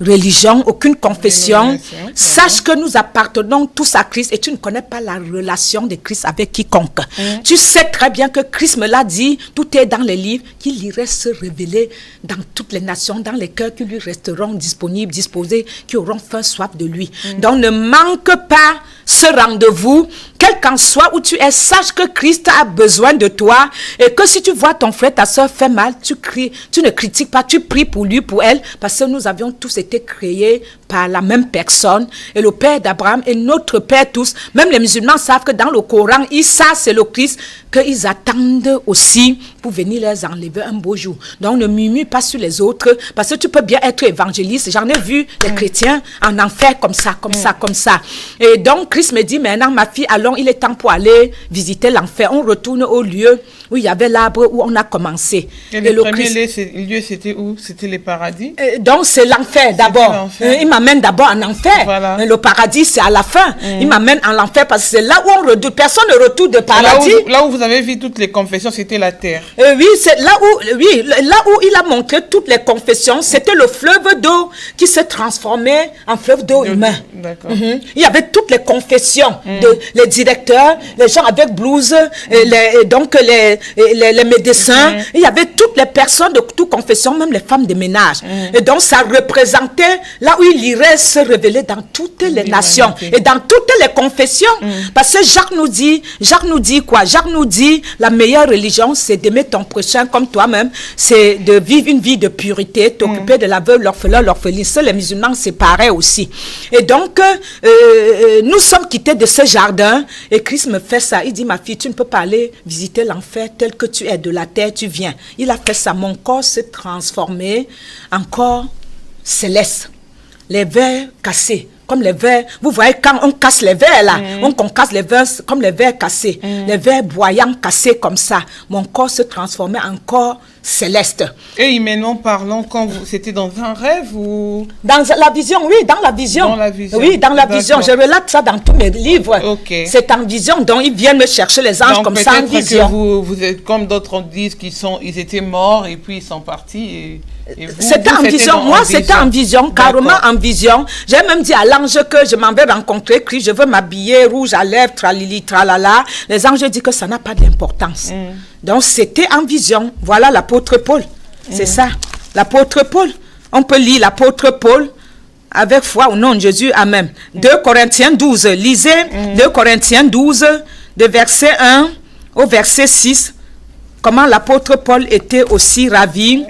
B: religion, aucune confession. Sache que nous appartenons tous à Christ et tu ne connais pas la relation de Christ avec quiconque. Tu sais très bien que Christ me l'a dit, tout est dans les livres, qu'il irait se révéler dans toutes les nations, dans les cœurs qui lui resteront disponibles, disposés, qui auront faim, soif de lui. Donc ne manque pas ce rendez-vous, quel qu'en soit où tu es, sache que Christ a besoin de toi et que si tu vois ton frère, ta soeur fait mal, tu cries, tu ne critiques pas, tu pries pour lui, pour elle, parce que nous avions tous été créés par la même personne et le Père d'Abraham est notre Père tous. Même les musulmans savent que dans le Coran, ça c'est le Christ qu'ils attendent aussi pour venir les enlever un beau jour. Donc ne murmure pas sur les autres parce que tu peux bien être évangéliste. J'en ai vu des chrétiens en enfer comme ça. Et donc Christ me dit maintenant ma fille, allons, il est temps pour aller visiter l'enfer. On retourne au lieu où il y avait l'arbre où on a commencé.
A: Et le premier lieu c'était où? C'était le paradis?
B: Donc c'est l'enfer d'abord. Il m'amène d'abord en enfer. Voilà. Le paradis c'est à la fin. Il m'amène en enfer parce que c'est là où on retourne. Personne ne retourne de paradis.
A: Là où vous avez vu toutes les confessions, c'était la terre.
B: Oui, c'est là où il a montré toutes les confessions, c'était le fleuve d'eau qui s'est transformé en fleuve d'eau humain. D'accord. Il y avait toutes les confessions, les directeurs, les gens avec blouse, les médecins. Il y avait toutes les personnes de toute confession, même les femmes de ménage. Et donc ça représentait là où il irait se révéler dans toutes les nations et dans toutes les confessions. Parce que Jacques nous dit quoi? Jacques nous dit la meilleure religion, c'est d'aimer ton prochain comme toi-même, c'est de vivre une vie de pureté, t'occuper de la veuve, l'orphelin, l'orpheline. Les musulmans, c'est pareil aussi. Et donc, nous sommes quittés de ce jardin et Christ me fait ça. Il dit, ma fille, tu ne peux pas aller visiter l'enfer tel que tu es, de la terre, tu viens. Il a fait ça. Mon corps s'est transformé en corps céleste. Les verres cassés. Comme les verres, vous voyez quand on casse les verres là, on casse les verres comme les verres cassés, les verres boyants cassés comme ça. Mon corps se transformait en corps céleste.
A: Et humainement parlant, quand c'était dans un rêve ou...
B: Dans la vision, oui, dans la vision.
A: Dans la vision.
B: Oui, dans la vision. Je relate ça dans tous mes livres.
A: Okay.
B: C'est en vision, donc ils viennent me chercher les anges
A: donc,
B: comme ça en vision.
A: Peut-être que vous êtes comme d'autres disent ils étaient morts et puis ils sont partis
B: c'était en vision. Moi, c'était en vision, carrément en vision. J'ai même dit à l'ange que je m'en vais rencontrer Christ, je veux m'habiller rouge à lèvres, tralili, tralala. Les anges disent que ça n'a pas d'importance. Donc, c'était en vision. Voilà l'apôtre Paul. C'est ça. L'apôtre Paul. On peut lire l'apôtre Paul avec foi au nom de Jésus. Amen. 2 Corinthiens 12. Lisez 2 Corinthiens 12, de verset 1 au verset 6. Comment l'apôtre Paul était aussi ravi.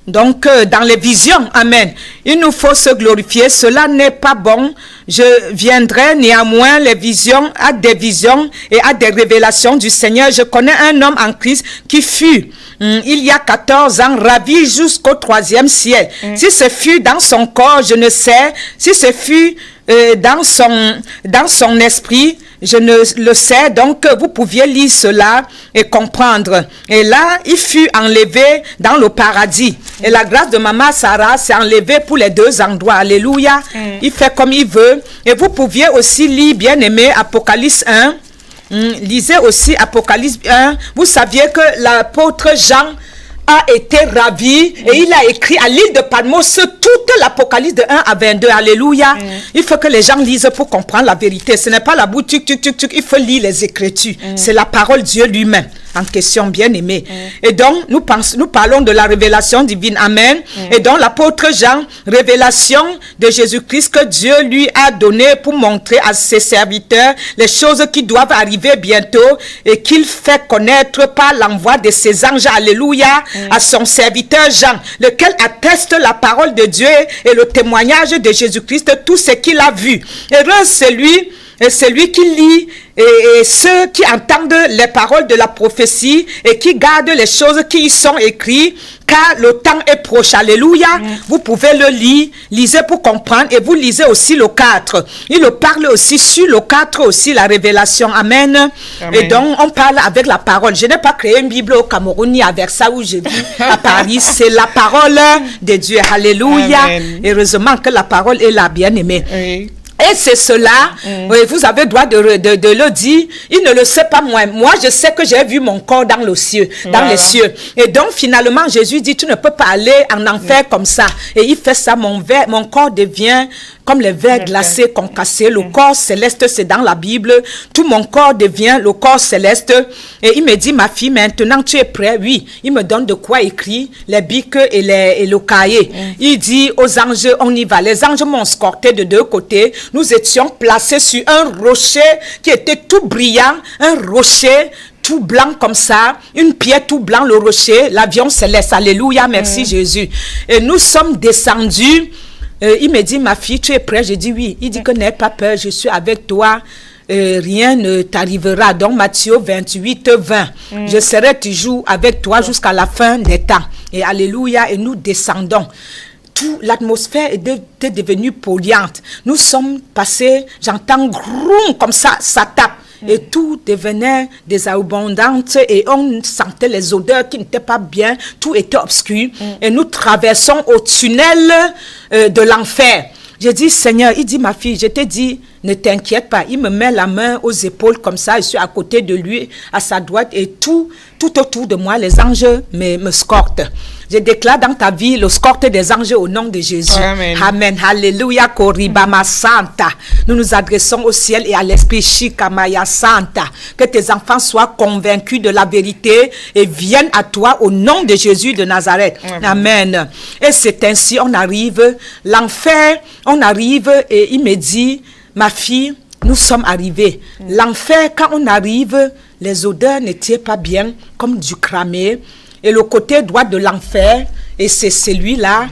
B: Donc, dans les visions, amen, il nous faut se glorifier. Cela n'est pas bon. Je viendrai néanmoins les visions, à des visions et à des révélations du Seigneur. Je connais un homme en Christ qui fut, il y a 14 ans, ravi jusqu'au 3e ciel. Si ce fut dans son corps, je ne sais. Si ce fut dans son esprit, je ne le sais, donc vous pouviez lire cela et comprendre. Et là, il fut enlevé dans le paradis. Et la grâce de Maman Sarah s'est enlevée pour les deux endroits. Alléluia. Il fait comme il veut. Et vous pouviez aussi lire, bien aimé, Apocalypse 1. Lisez aussi Apocalypse 1. Vous saviez que l'apôtre Jean a été ravi et il a écrit à l'île de Patmos toute l'Apocalypse de 1 à 22. Alléluia. Il faut que les gens lisent pour comprendre la vérité. Ce n'est pas la boutique, il faut lire les Écritures. C'est la parole de Dieu lui-même en question, bien aimé. Et donc, nous parlons de la révélation divine. Amen. Et donc, l'apôtre Jean, révélation de Jésus-Christ que Dieu lui a donné pour montrer à ses serviteurs les choses qui doivent arriver bientôt et qu'il fait connaître par l'envoi de ses anges. Alléluia. À son serviteur Jean, lequel atteste la parole de Dieu et le témoignage de Jésus-Christ, tout ce qu'il a vu. Heureux celui qui lit et ceux qui entendent les paroles de la prophétie et qui gardent les choses qui y sont écrites, car le temps est proche. Alléluia. Vous pouvez le lire, lisez pour comprendre, et vous lisez aussi le 4. Il parle aussi sur le 4 aussi, la révélation. Amen. Et donc, on parle avec la parole. Je n'ai pas créé une Bible au Cameroun ni à Versailles où je vis à Paris. C'est la parole de Dieu. Alléluia. Amen. Heureusement que la parole est là, bien aimée. Oui. Et c'est cela, vous avez le droit de le dire. Il ne le sait pas moi. Moi, je sais que j'ai vu mon corps dans le ciel, dans les cieux. Et donc, finalement, Jésus dit, tu ne peux pas aller en enfer comme ça. Et il fait ça, mon corps devient comme les verres glacés concassés. Le corps céleste, c'est dans la Bible. Tout mon corps devient le corps céleste. Et il me dit, ma fille, maintenant tu es prêt? Oui. Il me donne de quoi écrire, les bics et le cahier. Il dit aux anges, on y va. Les anges m'ont escorté de deux côtés. Nous étions placés sur un rocher qui était tout brillant, un rocher tout blanc comme ça, une pierre tout blanc, le rocher, l'avion céleste. Alléluia, merci Jésus. Et nous sommes descendus. Il me dit, ma fille, tu es prête? J'ai dit oui. Il dit que n'aie pas peur, je suis avec toi. Rien ne t'arrivera. Donc Matthieu 28, 20. Je serai toujours avec toi jusqu'à la fin des temps. Et alléluia, et nous descendons. L'atmosphère était devenue polluante. Nous sommes passés, j'entends groum comme ça tape. Et tout devenait désabondant et on sentait les odeurs qui n'étaient pas bien. Tout était obscur. Et nous traversons au tunnel de l'enfer. J'ai dit, Seigneur, il dit, ma fille, je te dis, ne t'inquiète pas. Il me met la main aux épaules comme ça. Je suis à côté de lui, à sa droite. Et tout autour de moi, les anges me scortent. Je déclare dans ta vie le scorte des anges au nom de Jésus. Amen. Amen. Alléluia. Koribama Santa. Nous nous adressons au ciel et à l'esprit Shikamaya Santa. Que tes enfants soient convaincus de la vérité et viennent à toi au nom de Jésus de Nazareth. Amen. Amen. Et c'est ainsi, on arrive. L'enfer, on arrive et il me dit, ma fille, nous sommes arrivés. L'enfer, quand on arrive, les odeurs n'étaient pas bien, comme du cramé. Et le côté droit de l'enfer, et c'est celui-là,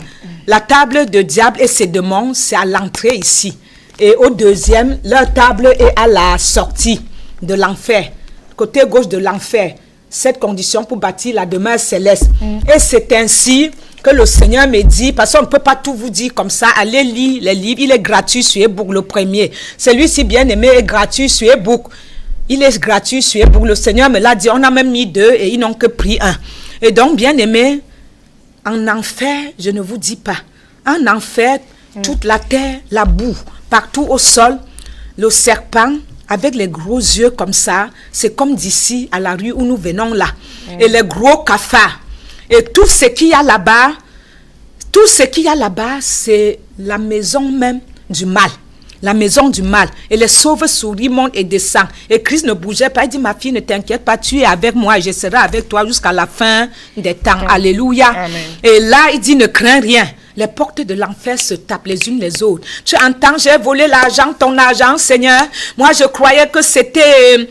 B: la table de diable et ses démons, c'est à l'entrée ici. Et au deuxième, leur table est à la sortie de l'enfer, côté gauche de l'enfer. Cette condition pour bâtir la demeure céleste. Et c'est ainsi que le Seigneur me dit, parce qu'on ne peut pas tout vous dire comme ça, allez lire les livres, il est gratuit sur ebook, le premier. Celui-ci bien aimé est gratuit sur ebook. Il est gratuit sur ebook. Le Seigneur me l'a dit, on a même mis 2 et ils n'ont que pris 1. Et donc, bien aimé, en enfer, je ne vous dis pas. En enfer, toute la terre, la boue, partout au sol, le serpent, avec les gros yeux comme ça, c'est comme d'ici à la rue où nous venons là. Et les gros cafards. Et tout ce qu'il y a là-bas, c'est la maison même du mal. La maison du mal. Et les sauves-souris montent et descendent. Et Christ ne bougeait pas. Il dit, ma fille, ne t'inquiète pas, tu es avec moi et je serai avec toi jusqu'à la fin des temps. Alléluia.
A: Amen.
B: Et là, il dit, ne crains rien. Les portes de l'enfer se tapent les unes les autres. Tu entends, j'ai volé l'argent, ton argent, Seigneur. Moi, je croyais que c'était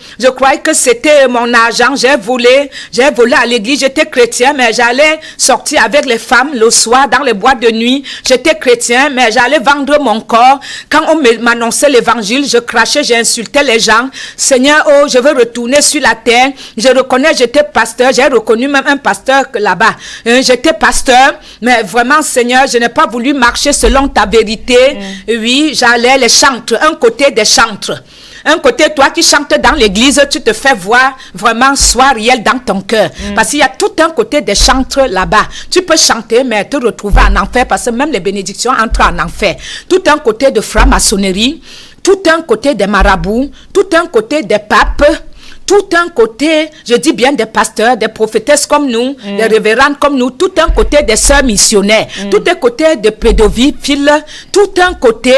B: mon argent. J'ai volé à l'église. J'étais chrétien, mais j'allais sortir avec les femmes le soir dans les boîtes de nuit. J'étais chrétien, mais j'allais vendre mon corps. Quand on m'annonçait l'évangile, je crachais, j'insultais les gens. Seigneur, oh, je veux retourner sur la terre. Je reconnais, j'étais pasteur. J'ai reconnu même un pasteur là-bas. J'étais pasteur, mais vraiment, Seigneur, je n'ai pas voulu marcher selon ta vérité. Oui, j'allais les chantres, un côté des chantres. Un côté, toi qui chantes dans l'église, tu te fais voir vraiment sois réel dans ton cœur. Parce qu'il y a tout un côté des chantres là-bas. Tu peux chanter, mais te retrouver en enfer, parce que même les bénédictions entrent en enfer. Tout un côté de franc-maçonnerie, tout un côté des marabouts, tout un côté des papes, tout un côté, je dis bien des pasteurs, des prophétesses comme nous, des révérendes comme nous, tout un côté des sœurs missionnaires, tout un côté de pédophiles, tout un côté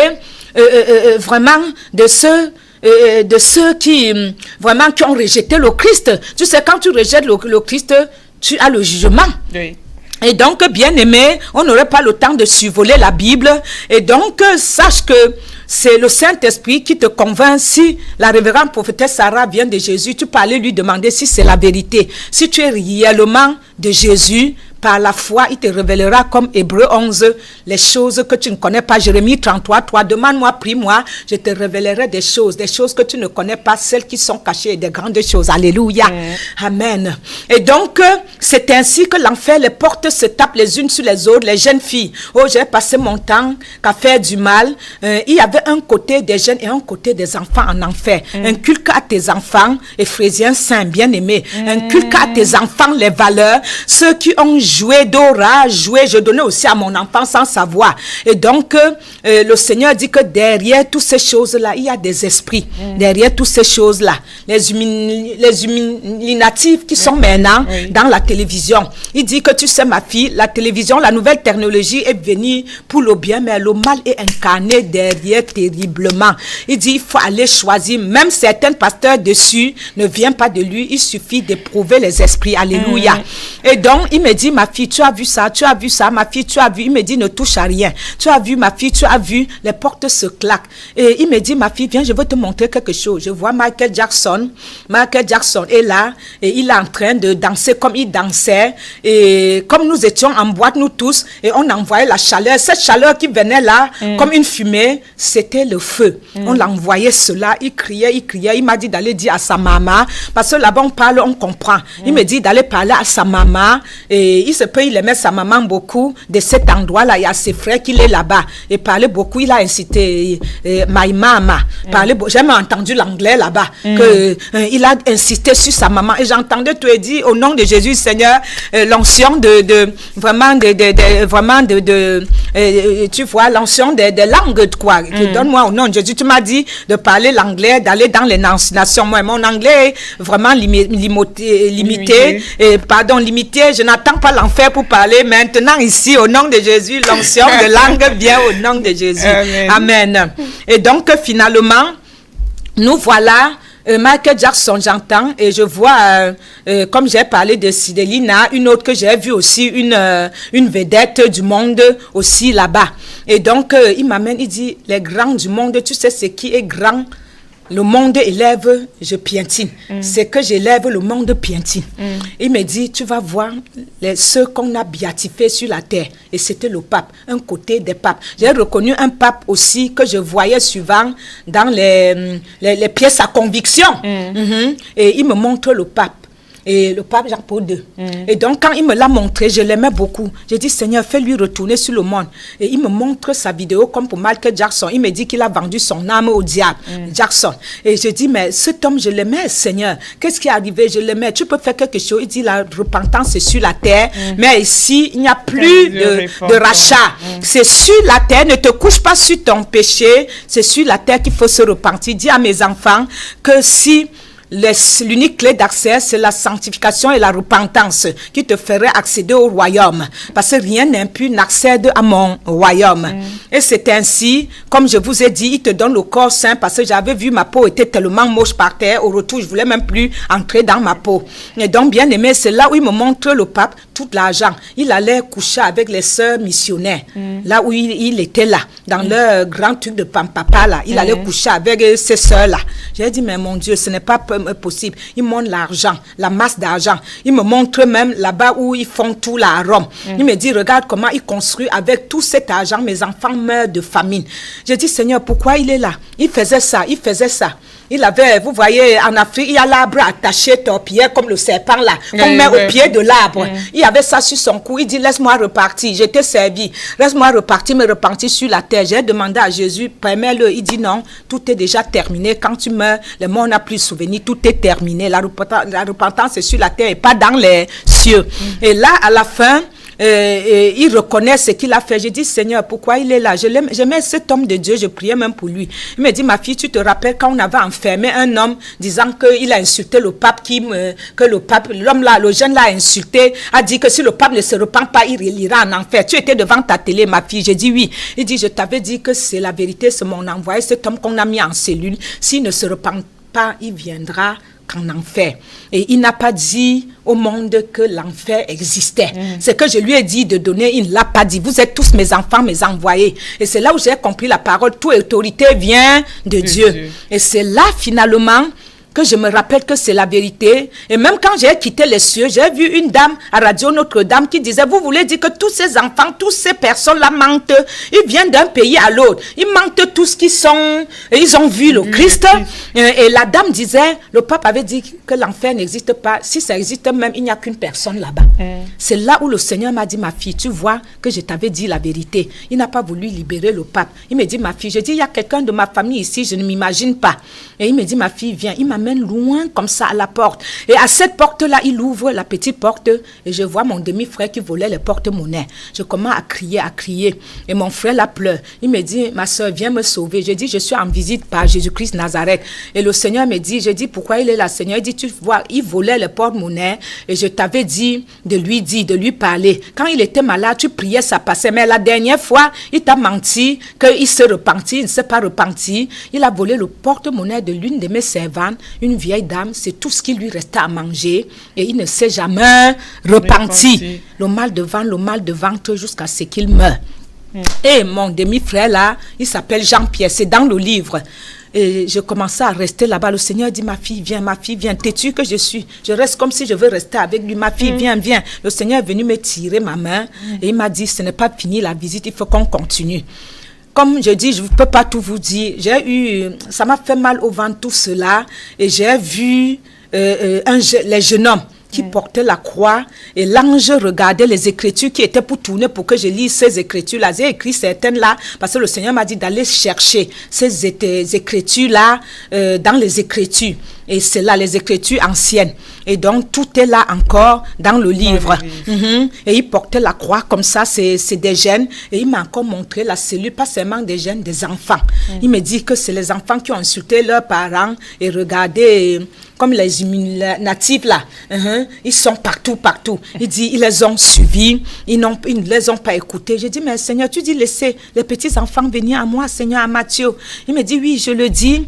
B: vraiment de ceux qui vraiment qui ont rejeté le Christ. Tu sais, quand tu rejettes le Christ, tu as le jugement.
A: Oui.
B: Et donc, bien aimé, on n'aurait pas le temps de survoler la Bible. Et donc, sache que c'est le Saint-Esprit qui te convainc. Si la révérende prophétesse Sarah vient de Jésus, tu peux aller lui demander si c'est la vérité. Si tu es réellement de Jésus, par la foi, il te révélera comme Hébreux 11, les choses que tu ne connais pas. Jérémie 33, 3, demande-moi, prie-moi, je te révélerai des choses que tu ne connais pas, celles qui sont cachées, des grandes choses. Alléluia. Amen. Et donc, c'est ainsi que l'enfer, les portes se tapent les unes sur les autres, les jeunes filles. Oh, j'ai passé mon temps à faire du mal. Il y avait un côté des jeunes et un côté des enfants en enfer. Inculque à tes enfants, Éphésiens 5, bien-aimés. Inculque à tes enfants les valeurs, ceux qui ont joué, Dora, joué, je donnais aussi à mon enfant sans savoir. Et donc, le Seigneur dit que derrière toutes ces choses-là, il y a des esprits. Derrière toutes ces choses-là, les illuminatifs qui sont maintenant dans la télévision. Il dit que tu sais, ma fille, la télévision, la nouvelle technologie est venue pour le bien, mais le mal est incarné derrière terriblement. Il dit, il faut aller choisir. Même certains pasteurs dessus ne viennent pas de lui. Il suffit d'éprouver les esprits. Alléluia. Et donc, il me dit, ma fille, tu as vu ça, ma fille, tu as vu. Il me dit, ne touche à rien. Tu as vu, ma fille, tu as vu, les portes se claquent. Et il me dit, ma fille, viens, je veux te montrer quelque chose. Je vois Michael Jackson est là, et il est en train de danser comme il dansait. Et comme nous étions en boîte, nous tous, et on envoyait la chaleur. Cette chaleur qui venait là, comme une fumée, c'était le feu. On l'envoyait cela, il criait. Il m'a dit d'aller dire à sa maman, parce que là-bas on parle, on comprend. Il me dit d'aller parler à sa maman, et il se peut, il aimait sa maman beaucoup. De cet endroit-là, il y a ses frères qui est là-bas. Et parlait beaucoup, il a incité my mama. J'ai même entendu l'anglais là-bas, il a insisté sur sa maman. Et j'entendais, tu as dit, au nom de Jésus, Seigneur, l'onction tu vois, l'onction des langues, quoi. Donne-moi au nom de Jésus. Tu m'as dit de parler l'anglais, d'aller dans les nations. Moi, mon anglais est vraiment limité. Limité. Je n'attends pas l'enfer pour parler. Maintenant, ici, au nom de Jésus, l'onction de langue vient au nom de Jésus. Amen. Et donc, finalement, nous voilà. Michael Jackson, j'entends, et je vois, comme j'ai parlé de Sidelina, une autre que j'ai vue aussi, une vedette du monde aussi là-bas. Et donc, il m'amène, il dit, les grands du monde, tu sais ce qui est grand? Le monde élève, je piétine. C'est que j'élève, le monde piétine. Il me dit, tu vas voir ceux qu'on a béatifiés sur la terre. Et c'était le pape, un côté des papes. J'ai reconnu un pape aussi que je voyais souvent dans les pièces à conviction. Et il me montre le pape. et le pape Jean-Paul II. Et donc, quand il me l'a montré, je l'aimais beaucoup. J'ai dit, Seigneur, fais-lui retourner sur le monde. Et il me montre sa vidéo comme pour Michael Jackson. Il me dit qu'il a vendu son âme au diable, Jackson. Et je dis, mais cet homme, je l'aimais, Seigneur. Qu'est-ce qui est arrivé? Je l'aimais. Tu peux faire quelque chose. Il dit, la repentance, c'est sur la terre. Mais ici, il n'y a plus de rachat. C'est sur la terre. Ne te couche pas sur ton péché. C'est sur la terre qu'il faut se repentir. Dis à mes enfants que si l'unique clé d'accès, c'est la sanctification et la repentance qui te ferait accéder au royaume. Parce que rien n'impur n'accède à mon royaume. Et c'est ainsi, comme je vous ai dit, il te donne le corps saint parce que j'avais vu ma peau était tellement moche par terre. Au retour, je voulais même plus entrer dans ma peau. Et donc, bien aimé, c'est là où il me montre le pape tout l'argent. Il allait coucher avec les sœurs missionnaires. Là où il était là, dans leur grand truc de Pampapa là. Il allait coucher avec ces sœurs là. J'ai dit, mais mon Dieu, ce n'est pas possible. Il montre l'argent, la masse d'argent. Il me montre même là-bas où ils font tout là à Rome. Il me dit, regarde comment il construit avec tout cet argent. Mes enfants meurent de famine. J'ai dit, Seigneur, pourquoi il est là? Il faisait ça, il faisait ça. Il avait, vous voyez, en Afrique, il y a l'arbre attaché, torpillé, comme le serpent là, qu'on met au pied de l'arbre. Il avait ça sur son cou. Il dit, laisse-moi repartir. J'étais servi. Laisse-moi repartir, me repentir sur la terre. J'ai demandé à Jésus, permets-le. Il dit, non, tout est déjà terminé. Quand tu meurs, le monde n'a plus souvenir. Tout est terminé. La repentance est sur la terre et pas dans les cieux. Et là, à la fin, il reconnaît ce qu'il a fait. J'ai dit, Seigneur, pourquoi il est là? J'aimais cet homme de Dieu, je priais même pour lui. Il me dit, ma fille, tu te rappelles quand on avait enfermé un homme disant qu'il a insulté le pape, que le pape, l'homme là, le jeune là a insulté, a dit que si le pape ne se repent pas, il ira en enfer. Tu étais devant ta télé, ma fille. J'ai dit oui. Il dit, je t'avais dit que c'est la vérité, c'est mon envoyé, cet homme qu'on a mis en cellule. S'il ne se repent pas, il viendra en enfer. Et il n'a pas dit au monde que l'enfer existait. C'est que je lui ai dit de donner, il ne l'a pas dit. Vous êtes tous mes enfants, mes envoyés. Et c'est là où j'ai compris la parole. Toute autorité vient de Dieu. Et c'est là finalement que je me rappelle que c'est la vérité. Et même quand j'ai quitté les cieux, j'ai vu une dame à Radio Notre-Dame qui disait, vous voulez dire que tous ces enfants, toutes ces personnes-là mentent. Ils viennent d'un pays à l'autre. Ils mentent tout ce qu'ils sont. Et ils ont vu le Christ. Et la dame disait, le pape avait dit que l'enfer n'existe pas. Si ça existe même, il n'y a qu'une personne là-bas. C'est là où le Seigneur m'a dit, ma fille, tu vois que je t'avais dit la vérité. Il n'a pas voulu libérer le pape. Il me dit, ma fille, je dis, il y a quelqu'un de ma famille ici, je ne m'imagine pas. Et il me dit, ma fille, viens. Il m'amène loin comme ça à la porte. Et à cette porte-là, il ouvre la petite porte et je vois mon demi-frère qui volait les porte-monnaies. Je commence à crier. Et mon frère là pleure. Il me dit, ma soeur, viens me sauver. Je dis, je suis en visite par Jésus-Christ Nazareth. Et le Seigneur me dit, je dis, pourquoi il est là, Seigneur? Il dit, tu vois, il volait les porte-monnaies et je t'avais dit de lui parler. Quand il était malade, tu priais, ça passait. Mais la dernière fois, il t'a menti qu'il se repentit. Il ne s'est pas repenti. Il a volé le porte-monnaie de l'une de mes servantes, une vieille dame. C'est tout ce qui lui restait à manger et il ne s'est jamais repenti. Le mal de ventre, le mal de ventre jusqu'à ce qu'il meure. Et mon demi-frère là, il s'appelle Jean-Pierre, c'est dans le livre. Et je commençais à rester là-bas. Le Seigneur dit, ma fille, viens, t'es-tu que je suis? Je reste comme si je veux rester avec lui. Ma fille, viens. Le Seigneur est venu me tirer ma main et il m'a dit, ce n'est pas fini la visite, il faut qu'on continue. Comme je dis, je ne peux pas tout vous dire. Ça m'a fait mal au ventre tout cela. Et j'ai vu les jeunes hommes qui portaient la croix. Et l'ange regardait les écritures qui étaient pour tourner pour que je lise ces écritures-là. J'ai écrit certaines là parce que le Seigneur m'a dit d'aller chercher ces écritures-là dans les écritures. Et c'est là les écritures anciennes. Et donc, tout est là encore dans le livre. Et il portait la croix comme ça, c'est des jeunes. Et il m'a encore montré la cellule, pas seulement des jeunes, des enfants. Il me dit que c'est les enfants qui ont insulté leurs parents. Et regardez, comme les natifs là, ils sont partout. Il dit, ils les ont suivis, ils ne les ont pas écoutés. Je dis, mais Seigneur, tu dis laissez les petits enfants venir à moi, Seigneur, à Matthieu. Il me dit, oui, je le dis.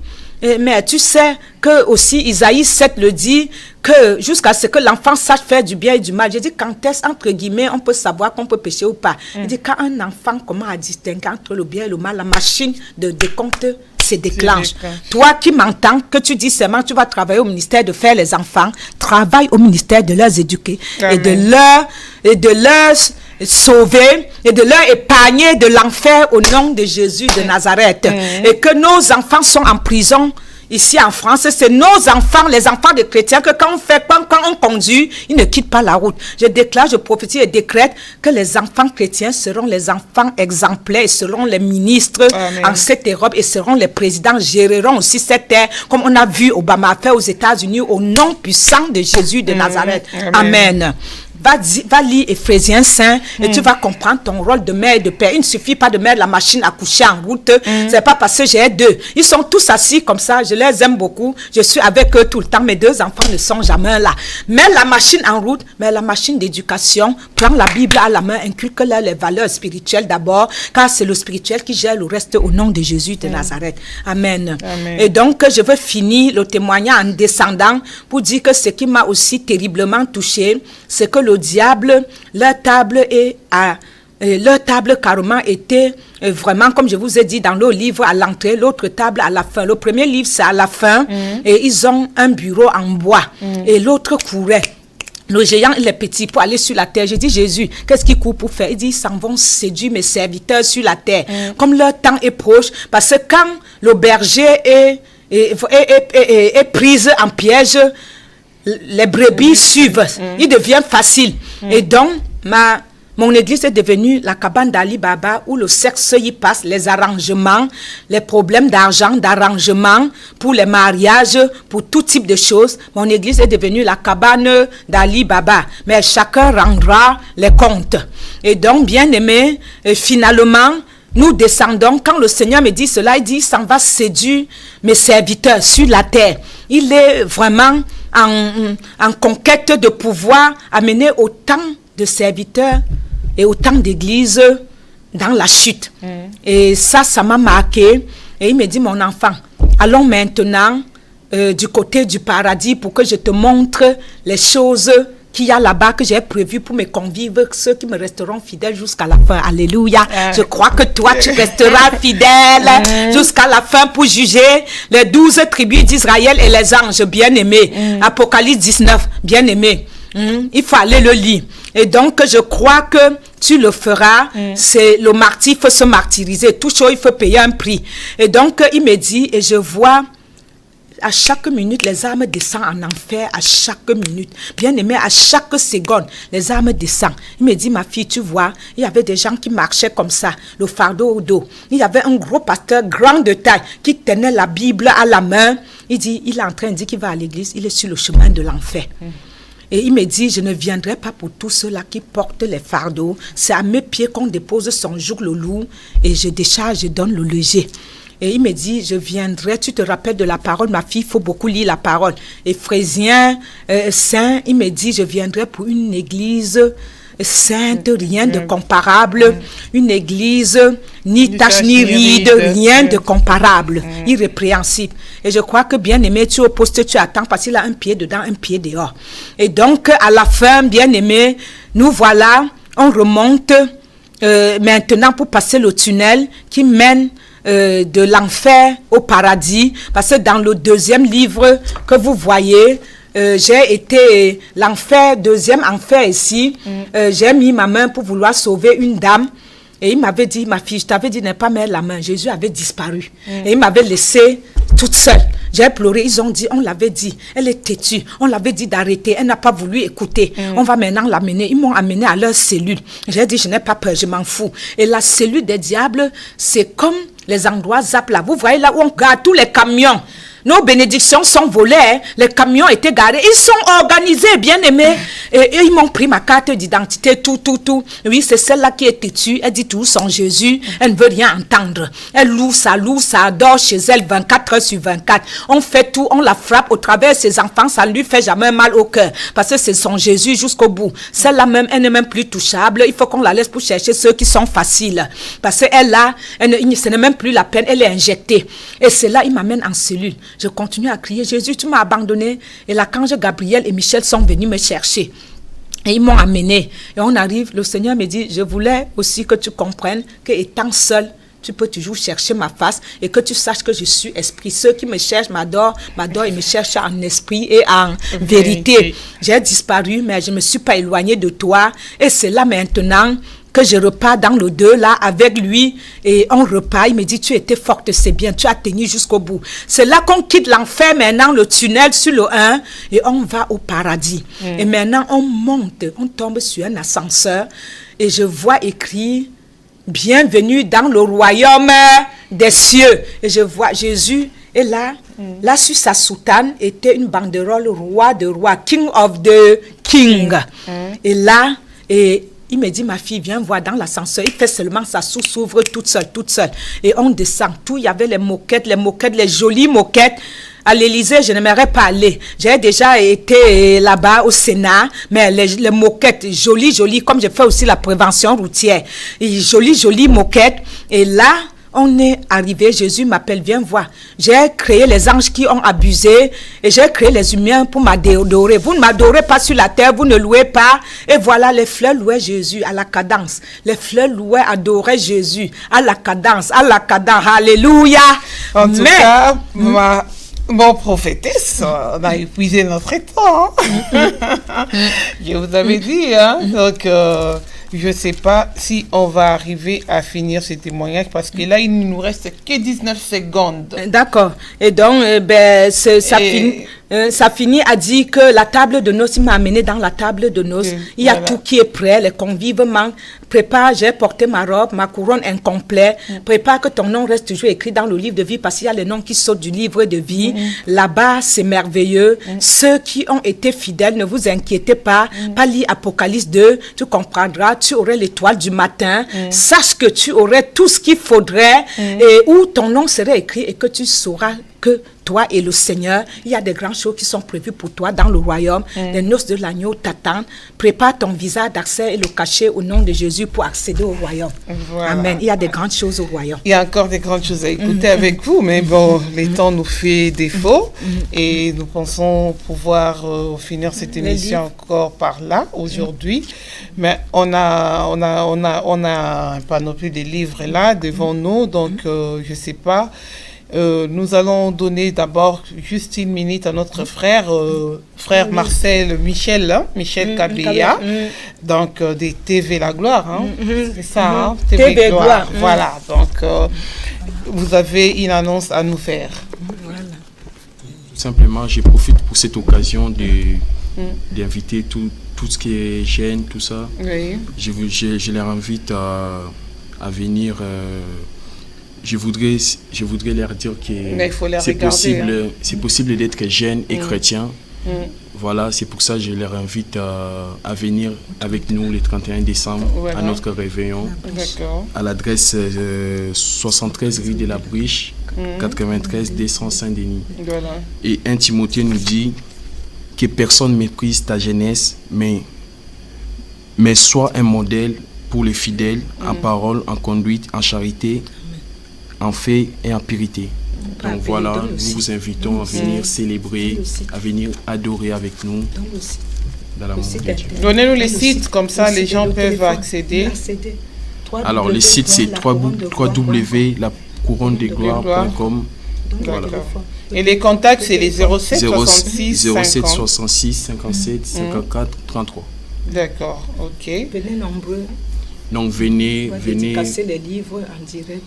B: Mais tu sais que aussi Isaïe 7 le dit, que jusqu'à ce que l'enfant sache faire du bien et du mal. J'ai dit, quand est-ce, entre guillemets, on peut savoir qu'on peut pécher ou pas? Il dit, quand un enfant commence à distinguer entre le bien et le mal, la machine de décompte se déclenche. Toi qui m'entends, que tu dis seulement tu vas travailler au ministère de faire les enfants, travaille au ministère de leur éduquer et de leur sauver et de leur épargner de l'enfer au nom de Jésus de Nazareth. Et que nos enfants sont en prison. ici en France, c'est nos enfants, les enfants des chrétiens, que quand on conduit, ils ne quittent pas la route. Je déclare, je prophétise et décrète que les enfants chrétiens seront les enfants exemplaires, seront les ministres en cette Europe et seront les présidents, géreront aussi cette terre, comme on a vu Obama faire aux États-Unis, au nom puissant de Jésus de Nazareth. Amen. Va lire Éphésiens 5 et tu vas comprendre ton rôle de mère et de père. Il ne suffit pas de mettre la machine à coucher en route. C'est pas parce que j'ai 2. Ils sont tous assis comme ça. Je les aime beaucoup. Je suis avec eux tout le temps. Mes 2 enfants ne sont jamais là. Mets la machine en route. Mets la machine d'éducation. Prends la Bible à la main. Inculque-leur les valeurs spirituelles d'abord. Car c'est le spirituel qui gère le reste au nom de Jésus de Nazareth. Amen. Et donc, je veux finir le témoignage en descendant pour dire que ce qui m'a aussi terriblement touché, c'est que le diable, leur table carrément était vraiment, comme je vous ai dit, dans le livre à l'entrée, l'autre table à la fin. Le premier livre, c'est à la fin, et ils ont un bureau en bois, et l'autre courait. Le géant et les petits pour aller sur la terre. J'ai dit, Jésus, qu'est-ce qu'ils courent pour faire? Il dit, ils s'en vont séduire mes serviteurs sur la terre. Comme leur temps est proche, parce que quand le berger est prise en piège, les brebis suivent, il devient facile. Et donc, mon église est devenue la cabane d'Ali Baba où le sexe y passe, les arrangements, les problèmes d'argent, d'arrangement pour les mariages, pour tout type de choses. Mon église est devenue la cabane d'Ali Baba. Mais chacun rendra les comptes. Et donc, bien aimé, finalement, nous descendons. Quand le Seigneur me dit cela, il dit, s'en va séduire mes serviteurs sur la terre. Il est vraiment en conquête de pouvoir amener autant de serviteurs et autant d'églises dans la chute. Et ça m'a marqué. Et il me dit, mon enfant, allons maintenant du côté du paradis pour que je te montre les choses qu'il y a là-bas que j'ai prévu pour mes convives, ceux qui me resteront fidèles jusqu'à la fin. Alléluia. Je crois que toi, tu resteras fidèle jusqu'à la fin pour juger les 12 tribus d'Israël et les anges bien-aimés. Apocalypse 19, bien-aimés. Il faut aller le lire. Et donc, je crois que tu le feras. C'est le martyr, il faut se martyriser. Tout chose, il faut payer un prix. Et donc, il me dit, et je vois, à chaque minute, les âmes descendent en enfer, à chaque minute. Bien aimé, à chaque seconde, les âmes descendent. Il me dit, ma fille, tu vois, il y avait des gens qui marchaient comme ça, le fardeau au dos. Il y avait un gros pasteur, grand de taille, qui tenait la Bible à la main. Il dit, il est en train de dire qu'il va à l'église, il est sur le chemin de l'enfer. Et il me dit, je ne viendrai pas pour tous ceux-là qui portent les fardeaux. C'est à mes pieds qu'on dépose son joug le lourd et je décharge, je donne le léger. Et il me dit, je viendrai, tu te rappelles de la parole, ma fille, il faut beaucoup lire la parole. Éphésiens 5, il me dit, je viendrai pour une église sainte, rien de comparable, une église ni tache ni ride, rien de comparable, irrépréhensible. Et je crois que bien aimé, tu es au poste, tu attends parce qu'il a un pied dedans, un pied dehors. Et donc, à la fin, bien aimé, nous voilà, on remonte maintenant pour passer le tunnel qui mène de l'enfer au paradis, parce que dans le deuxième livre que vous voyez, j'ai été l'enfer, deuxième enfer ici, j'ai mis ma main pour vouloir sauver une dame et il m'avait dit, ma fille, je t'avais dit de ne pas mettre la main. Jésus avait disparu et il m'avait laissée toute seule. J'ai pleuré, ils ont dit, on l'avait dit, elle est têtue, on l'avait dit d'arrêter, elle n'a pas voulu écouter, on va maintenant l'amener. Ils m'ont amené à leur cellule. J'ai dit, je n'ai pas peur, je m'en fous. Et la cellule des diables, c'est comme les endroits ZAP là. Vous voyez là où on garde tous les camions. Nos bénédictions sont volées, hein. Les camions étaient garés, ils sont organisés, bien aimés. Et ils m'ont pris ma carte d'identité, tout. Oui, c'est celle-là qui est têtue, elle dit tout son Jésus, elle ne veut rien entendre. Elle loue, ça adore chez elle 24 heures sur 24. On fait tout, on la frappe au travers de ses enfants, ça ne lui fait jamais mal au cœur. Parce que c'est son Jésus jusqu'au bout. Celle-là même, elle n'est même plus touchable. Il faut qu'on la laisse pour chercher ceux qui sont faciles. Parce qu'elle là, ce n'est même plus la peine, elle est injectée. Et c'est là, il m'amène en cellule. Je continue à crier, Jésus, tu m'as abandonné. Et l'archange Gabriel et Michel sont venus me chercher. Et ils m'ont amené. Et on arrive, le Seigneur me dit, je voulais aussi que tu comprennes que étant seul, tu peux toujours chercher ma face et que tu saches que je suis esprit. Ceux qui me cherchent m'adorent et me cherchent en esprit et en vérité. J'ai disparu, mais je ne me suis pas éloignée de toi. Et c'est là maintenant que je repars dans le 2 là avec lui et on repart. Il me dit, tu étais forte, c'est bien, tu as tenu jusqu'au bout. C'est là qu'on quitte l'enfer maintenant, le tunnel sur le 1 et on va au paradis. Et maintenant on monte, on tombe sur un ascenseur et je vois écrit bienvenue dans le royaume des cieux. Et je vois Jésus et là sur sa soutane était une banderole roi de roi, king of the king. Et là, et il me dit, ma fille, viens voir dans l'ascenseur. Il fait seulement sa source s'ouvre toute seule. Et on descend tout. Il y avait les moquettes, les jolies moquettes. À l'Élysée, je n'aimerais pas aller. J'ai déjà été là-bas au Sénat, mais les moquettes, jolies, comme je fais aussi la prévention routière. Et jolies moquettes. Et là, on est arrivé, Jésus m'appelle, viens voir. J'ai créé les anges qui ont abusé et j'ai créé les humains pour m'adorer. Vous ne m'adorez pas sur la terre, vous ne louez pas. Et voilà, les fleurs louaient Jésus à la cadence. Les fleurs louaient, adoraient Jésus à la cadence. Alléluia.
A: En tout cas, bon, prophétesse, on a épuisé notre temps. Je vous avais dit, donc je ne sais pas si on va arriver à finir ce témoignage parce que là, il ne nous reste que 19 secondes.
B: D'accord. Et donc, ça finit à dire que la table de noces, il m'a amené dans la table de noces. Il y a tout qui est prêt, les convives manquent. Prépare, j'ai porté ma robe, ma couronne incomplète. Prépare que ton nom reste toujours écrit dans le livre de vie parce qu'il y a les noms qui sautent du livre de vie. Là-bas, c'est merveilleux. Ceux qui ont été fidèles, ne vous inquiétez pas. Pas lire Apocalypse 2, tu comprendras. Tu aurais l'étoile du matin. Sache que tu aurais tout ce qu'il faudrait et où ton nom serait écrit et que tu sauras que toi et le Seigneur, il y a des grandes choses qui sont prévues pour toi dans le royaume. Les noces de l'agneau t'attendent. Prépare ton visa d'accès et le cachet au nom de Jésus pour accéder au royaume. Voilà. Amen. Il y a des grandes choses au royaume.
A: Il y a encore des grandes choses à écouter avec vous, mais bon, les temps nous fait défaut et nous pensons pouvoir finir cette émission encore par là aujourd'hui. Mais on a pas non plus des livres là devant nous, donc je ne sais pas. Nous allons donner d'abord juste une minute à notre frère Michel Kabea, donc des TV La Gloire, c'est ça, TV Gloire. Voilà, donc vous avez une annonce à nous faire.
C: Voilà. Tout simplement, je profite pour cette occasion d'inviter tout ce qui est jeunes, tout ça.
A: Oui.
C: Je les invite à venir. Je voudrais leur dire que c'est possible d'être jeune et chrétien. Voilà, c'est pour ça que je leur invite à venir avec nous le 31 décembre à notre réveillon. À l'adresse 73 rue de la Briche, 93 200 Saint-Denis. Voilà. Et 1 Timothée nous dit que personne ne méprise ta jeunesse, mais sois un modèle pour les fidèles en parole, en conduite, en charité, en fait et en purité. Donc voilà, nous vous invitons à venir célébrer, à venir adorer avec nous dans l'amour de Dieu.
A: Donnez-nous les sites, comme ça les gens peuvent accéder.
C: Alors le site c'est www.lacouronne-de-gloire.com. Voilà.
A: Et les contacts c'est les 07
C: 66 57 54 33.
A: D'accord, ok.
B: Venez nombreux.
C: Donc venez.
B: Dédicacer les livres en direct.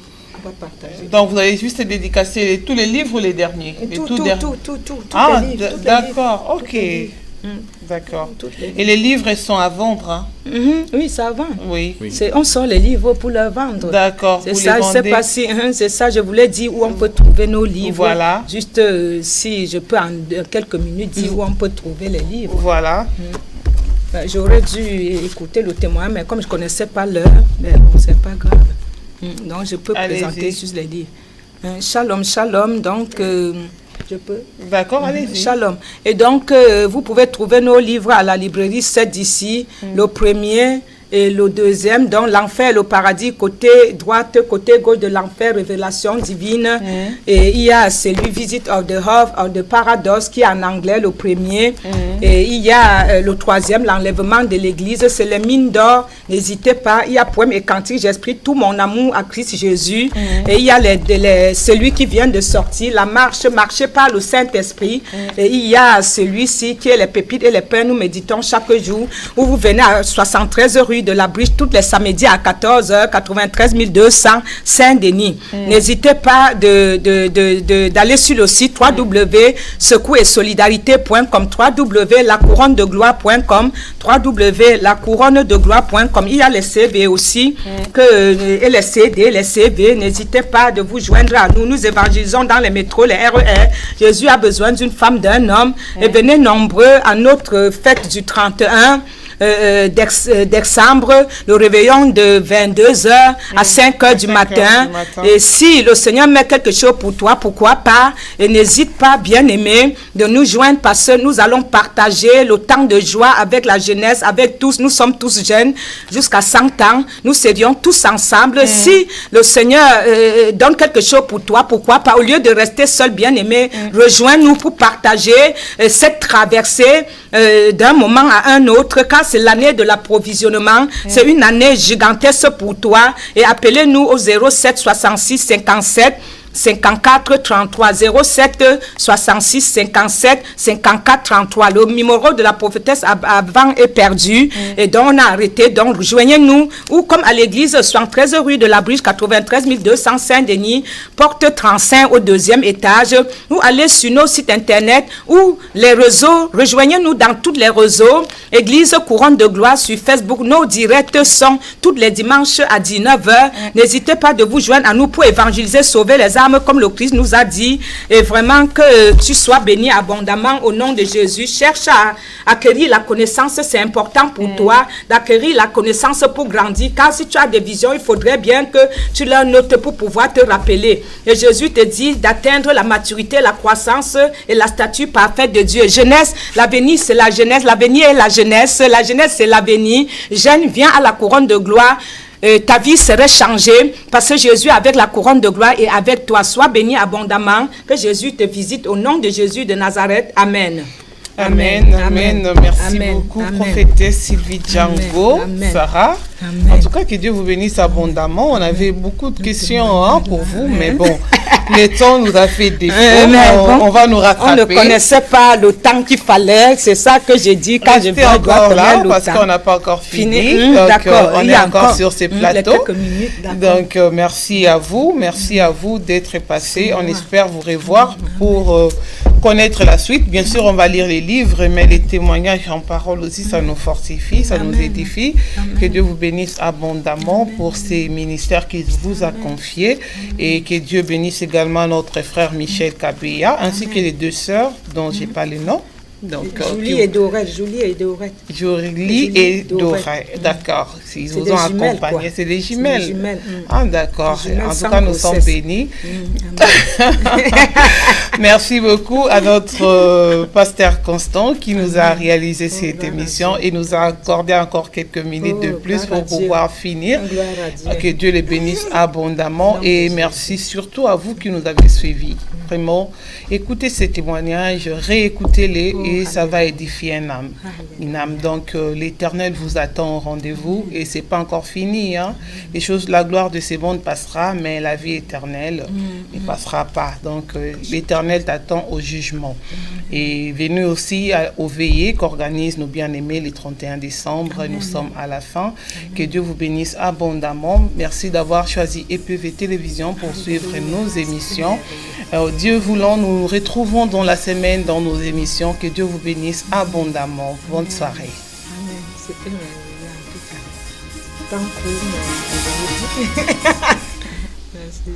A: Donc vous allez juste dédicacer tous les livres ou les derniers?
B: Tout.
A: Ah, d'accord, ok. D'accord. Et les livres, ils sont à vendre,
B: Oui, ça vend.
A: Oui.
B: On sort les livres pour les vendre.
A: D'accord.
B: C'est ça, je ne sais pas si... c'est ça, je voulais dire où on peut trouver nos livres.
A: Voilà.
B: Juste si je peux en quelques minutes dire où on peut trouver les livres.
A: Voilà.
B: J'aurais dû écouter le témoin, mais comme je ne connaissais pas l'heure, mais bon, c'est pas grave. Donc, je peux présenter juste les livres. Shalom. Donc, je peux.
A: D'accord, allez-y.
B: Shalom. Et donc, vous pouvez trouver nos livres à la librairie 7 d'ici. Le premier et le deuxième, donc l'enfer et le paradis, côté droite, côté gauche de l'enfer, révélation divine. Et il y a celui Visit of the Heart of the Paradox qui est en anglais, le premier. Et il y a le troisième, l'enlèvement de l'église, c'est les mines d'or. N'hésitez pas, il y a poème et cantique, j'exprime tout mon amour à Christ Jésus. Et il y a celui qui vient de sortir, la marche, marché par le Saint-Esprit. Et il y a celui-ci qui est les pépites et les pains, nous méditons chaque jour, où vous venez à 73 rue rue de la Briche, tous les samedis à 14h, 93 200 Saint-Denis. N'hésitez pas d'aller sur le site www.secoursolidarité.com, www.lacouronne-de-gloire.com, www.lacouronne-de-gloire.com. Il y a les CV aussi, et les CD, les CV. N'hésitez pas de vous joindre à nous. Nous évangélisons dans les métros, les RER. Jésus a besoin d'une femme, d'un homme. Et venez nombreux à notre fête du 31 décembre, le réveillon de 22h à 5h du matin. Et si le Seigneur met quelque chose pour toi, pourquoi pas? Et n'hésite pas, bien-aimé, de nous joindre parce que nous allons partager le temps de joie avec la jeunesse, avec tous. Nous sommes tous jeunes, jusqu'à 100 ans. Nous serions tous ensemble. Si le Seigneur donne quelque chose pour toi, pourquoi pas? Au lieu de rester seul, bien-aimé, rejoins-nous pour partager cette traversée d'un moment à un autre, car c'est l'année de l'approvisionnement. C'est une année gigantesque pour toi. Et appelez-nous au 07 66 57 54 33, 07 66 57 54 33. Le numéro de la prophétesse avant est perdu et donc on a arrêté. Donc rejoignez-nous ou comme à l'église 73 rue de la Briche, 93 200 Saint-Denis, porte 35 au 2e étage, ou allez sur nos sites internet ou les réseaux. Rejoignez-nous dans tous les réseaux. Église Couronne de Gloire sur Facebook. Nos directs sont tous les dimanches à 19h. N'hésitez pas de vous joindre à nous pour évangéliser, sauver les âmes comme le Christ nous a dit, et vraiment que tu sois béni abondamment au nom de Jésus. Cherche à acquérir la connaissance, c'est important pour toi d'acquérir la connaissance pour grandir, car si tu as des visions, il faudrait bien que tu leur notes pour pouvoir te rappeler. Et Jésus te dit d'atteindre la maturité, la croissance et la stature parfaite de Dieu. Jeunesse, l'avenir c'est la jeunesse, l'avenir est la jeunesse c'est l'avenir. Jeune, viens à la couronne de gloire. Ta vie serait changée parce que Jésus avec la couronne de gloire et avec toi. Sois béni abondamment. Que Jésus te visite au nom de Jésus de Nazareth. Amen.
A: Amen, amen. Merci beaucoup, prophétesse Sylvie Django, Sarah. Amen. En tout cas, que Dieu vous bénisse abondamment. On avait beaucoup de questions pour vous, mais bon, le temps nous a fait défaut. On va nous rattraper.
B: On ne connaissait pas le temps qu'il fallait. C'est ça que j'ai dit quand je viens
A: encore là, parce qu'on n'a pas encore fini. D'accord. On est encore sur ces plateaux. Donc, merci à vous d'être passés. On espère vous revoir pour connaître la suite. Bien sûr, on va lire les livres, mais les témoignages en parole aussi, ça nous fortifie, ça nous édifie. Amen. Que Dieu vous bénisse abondamment pour ces ministères qu'il vous a confiés et que Dieu bénisse également notre frère Michel Kabea ainsi que les deux sœurs dont j'ai pas les noms.
B: Donc, Julie et Dorette.
A: Julie et Dorette, d'accord. Ils vous ont accompagné. C'est des jumelles. Ah, d'accord. En tout cas, nous sommes bénis. Merci beaucoup à notre pasteur Constant qui nous a réalisé cette émission et nous a accordé encore quelques minutes de plus pour pouvoir finir. Que Dieu les bénisse abondamment et merci surtout à vous qui nous avez suivis. Vraiment, écoutez ces témoignages, réécoutez-les et ça va édifier une âme. Donc, l'Éternel vous attend au rendez-vous et c'est pas encore fini. Les choses, la gloire de ces mondes passera, mais la vie éternelle ne passera pas. Donc, l'Éternel t'attend au jugement. Et venez aussi au veillées qu'organise nos bien-aimés le 31 décembre. Nous sommes à la fin. Que Dieu vous bénisse abondamment. Merci d'avoir choisi EPV Télévision pour suivre nos émissions. Dieu voulant, nous nous retrouvons dans la semaine dans nos émissions. Que Dieu vous bénisse abondamment. Bonne soirée.
B: Amen. C'était un peu tant court, mais merci.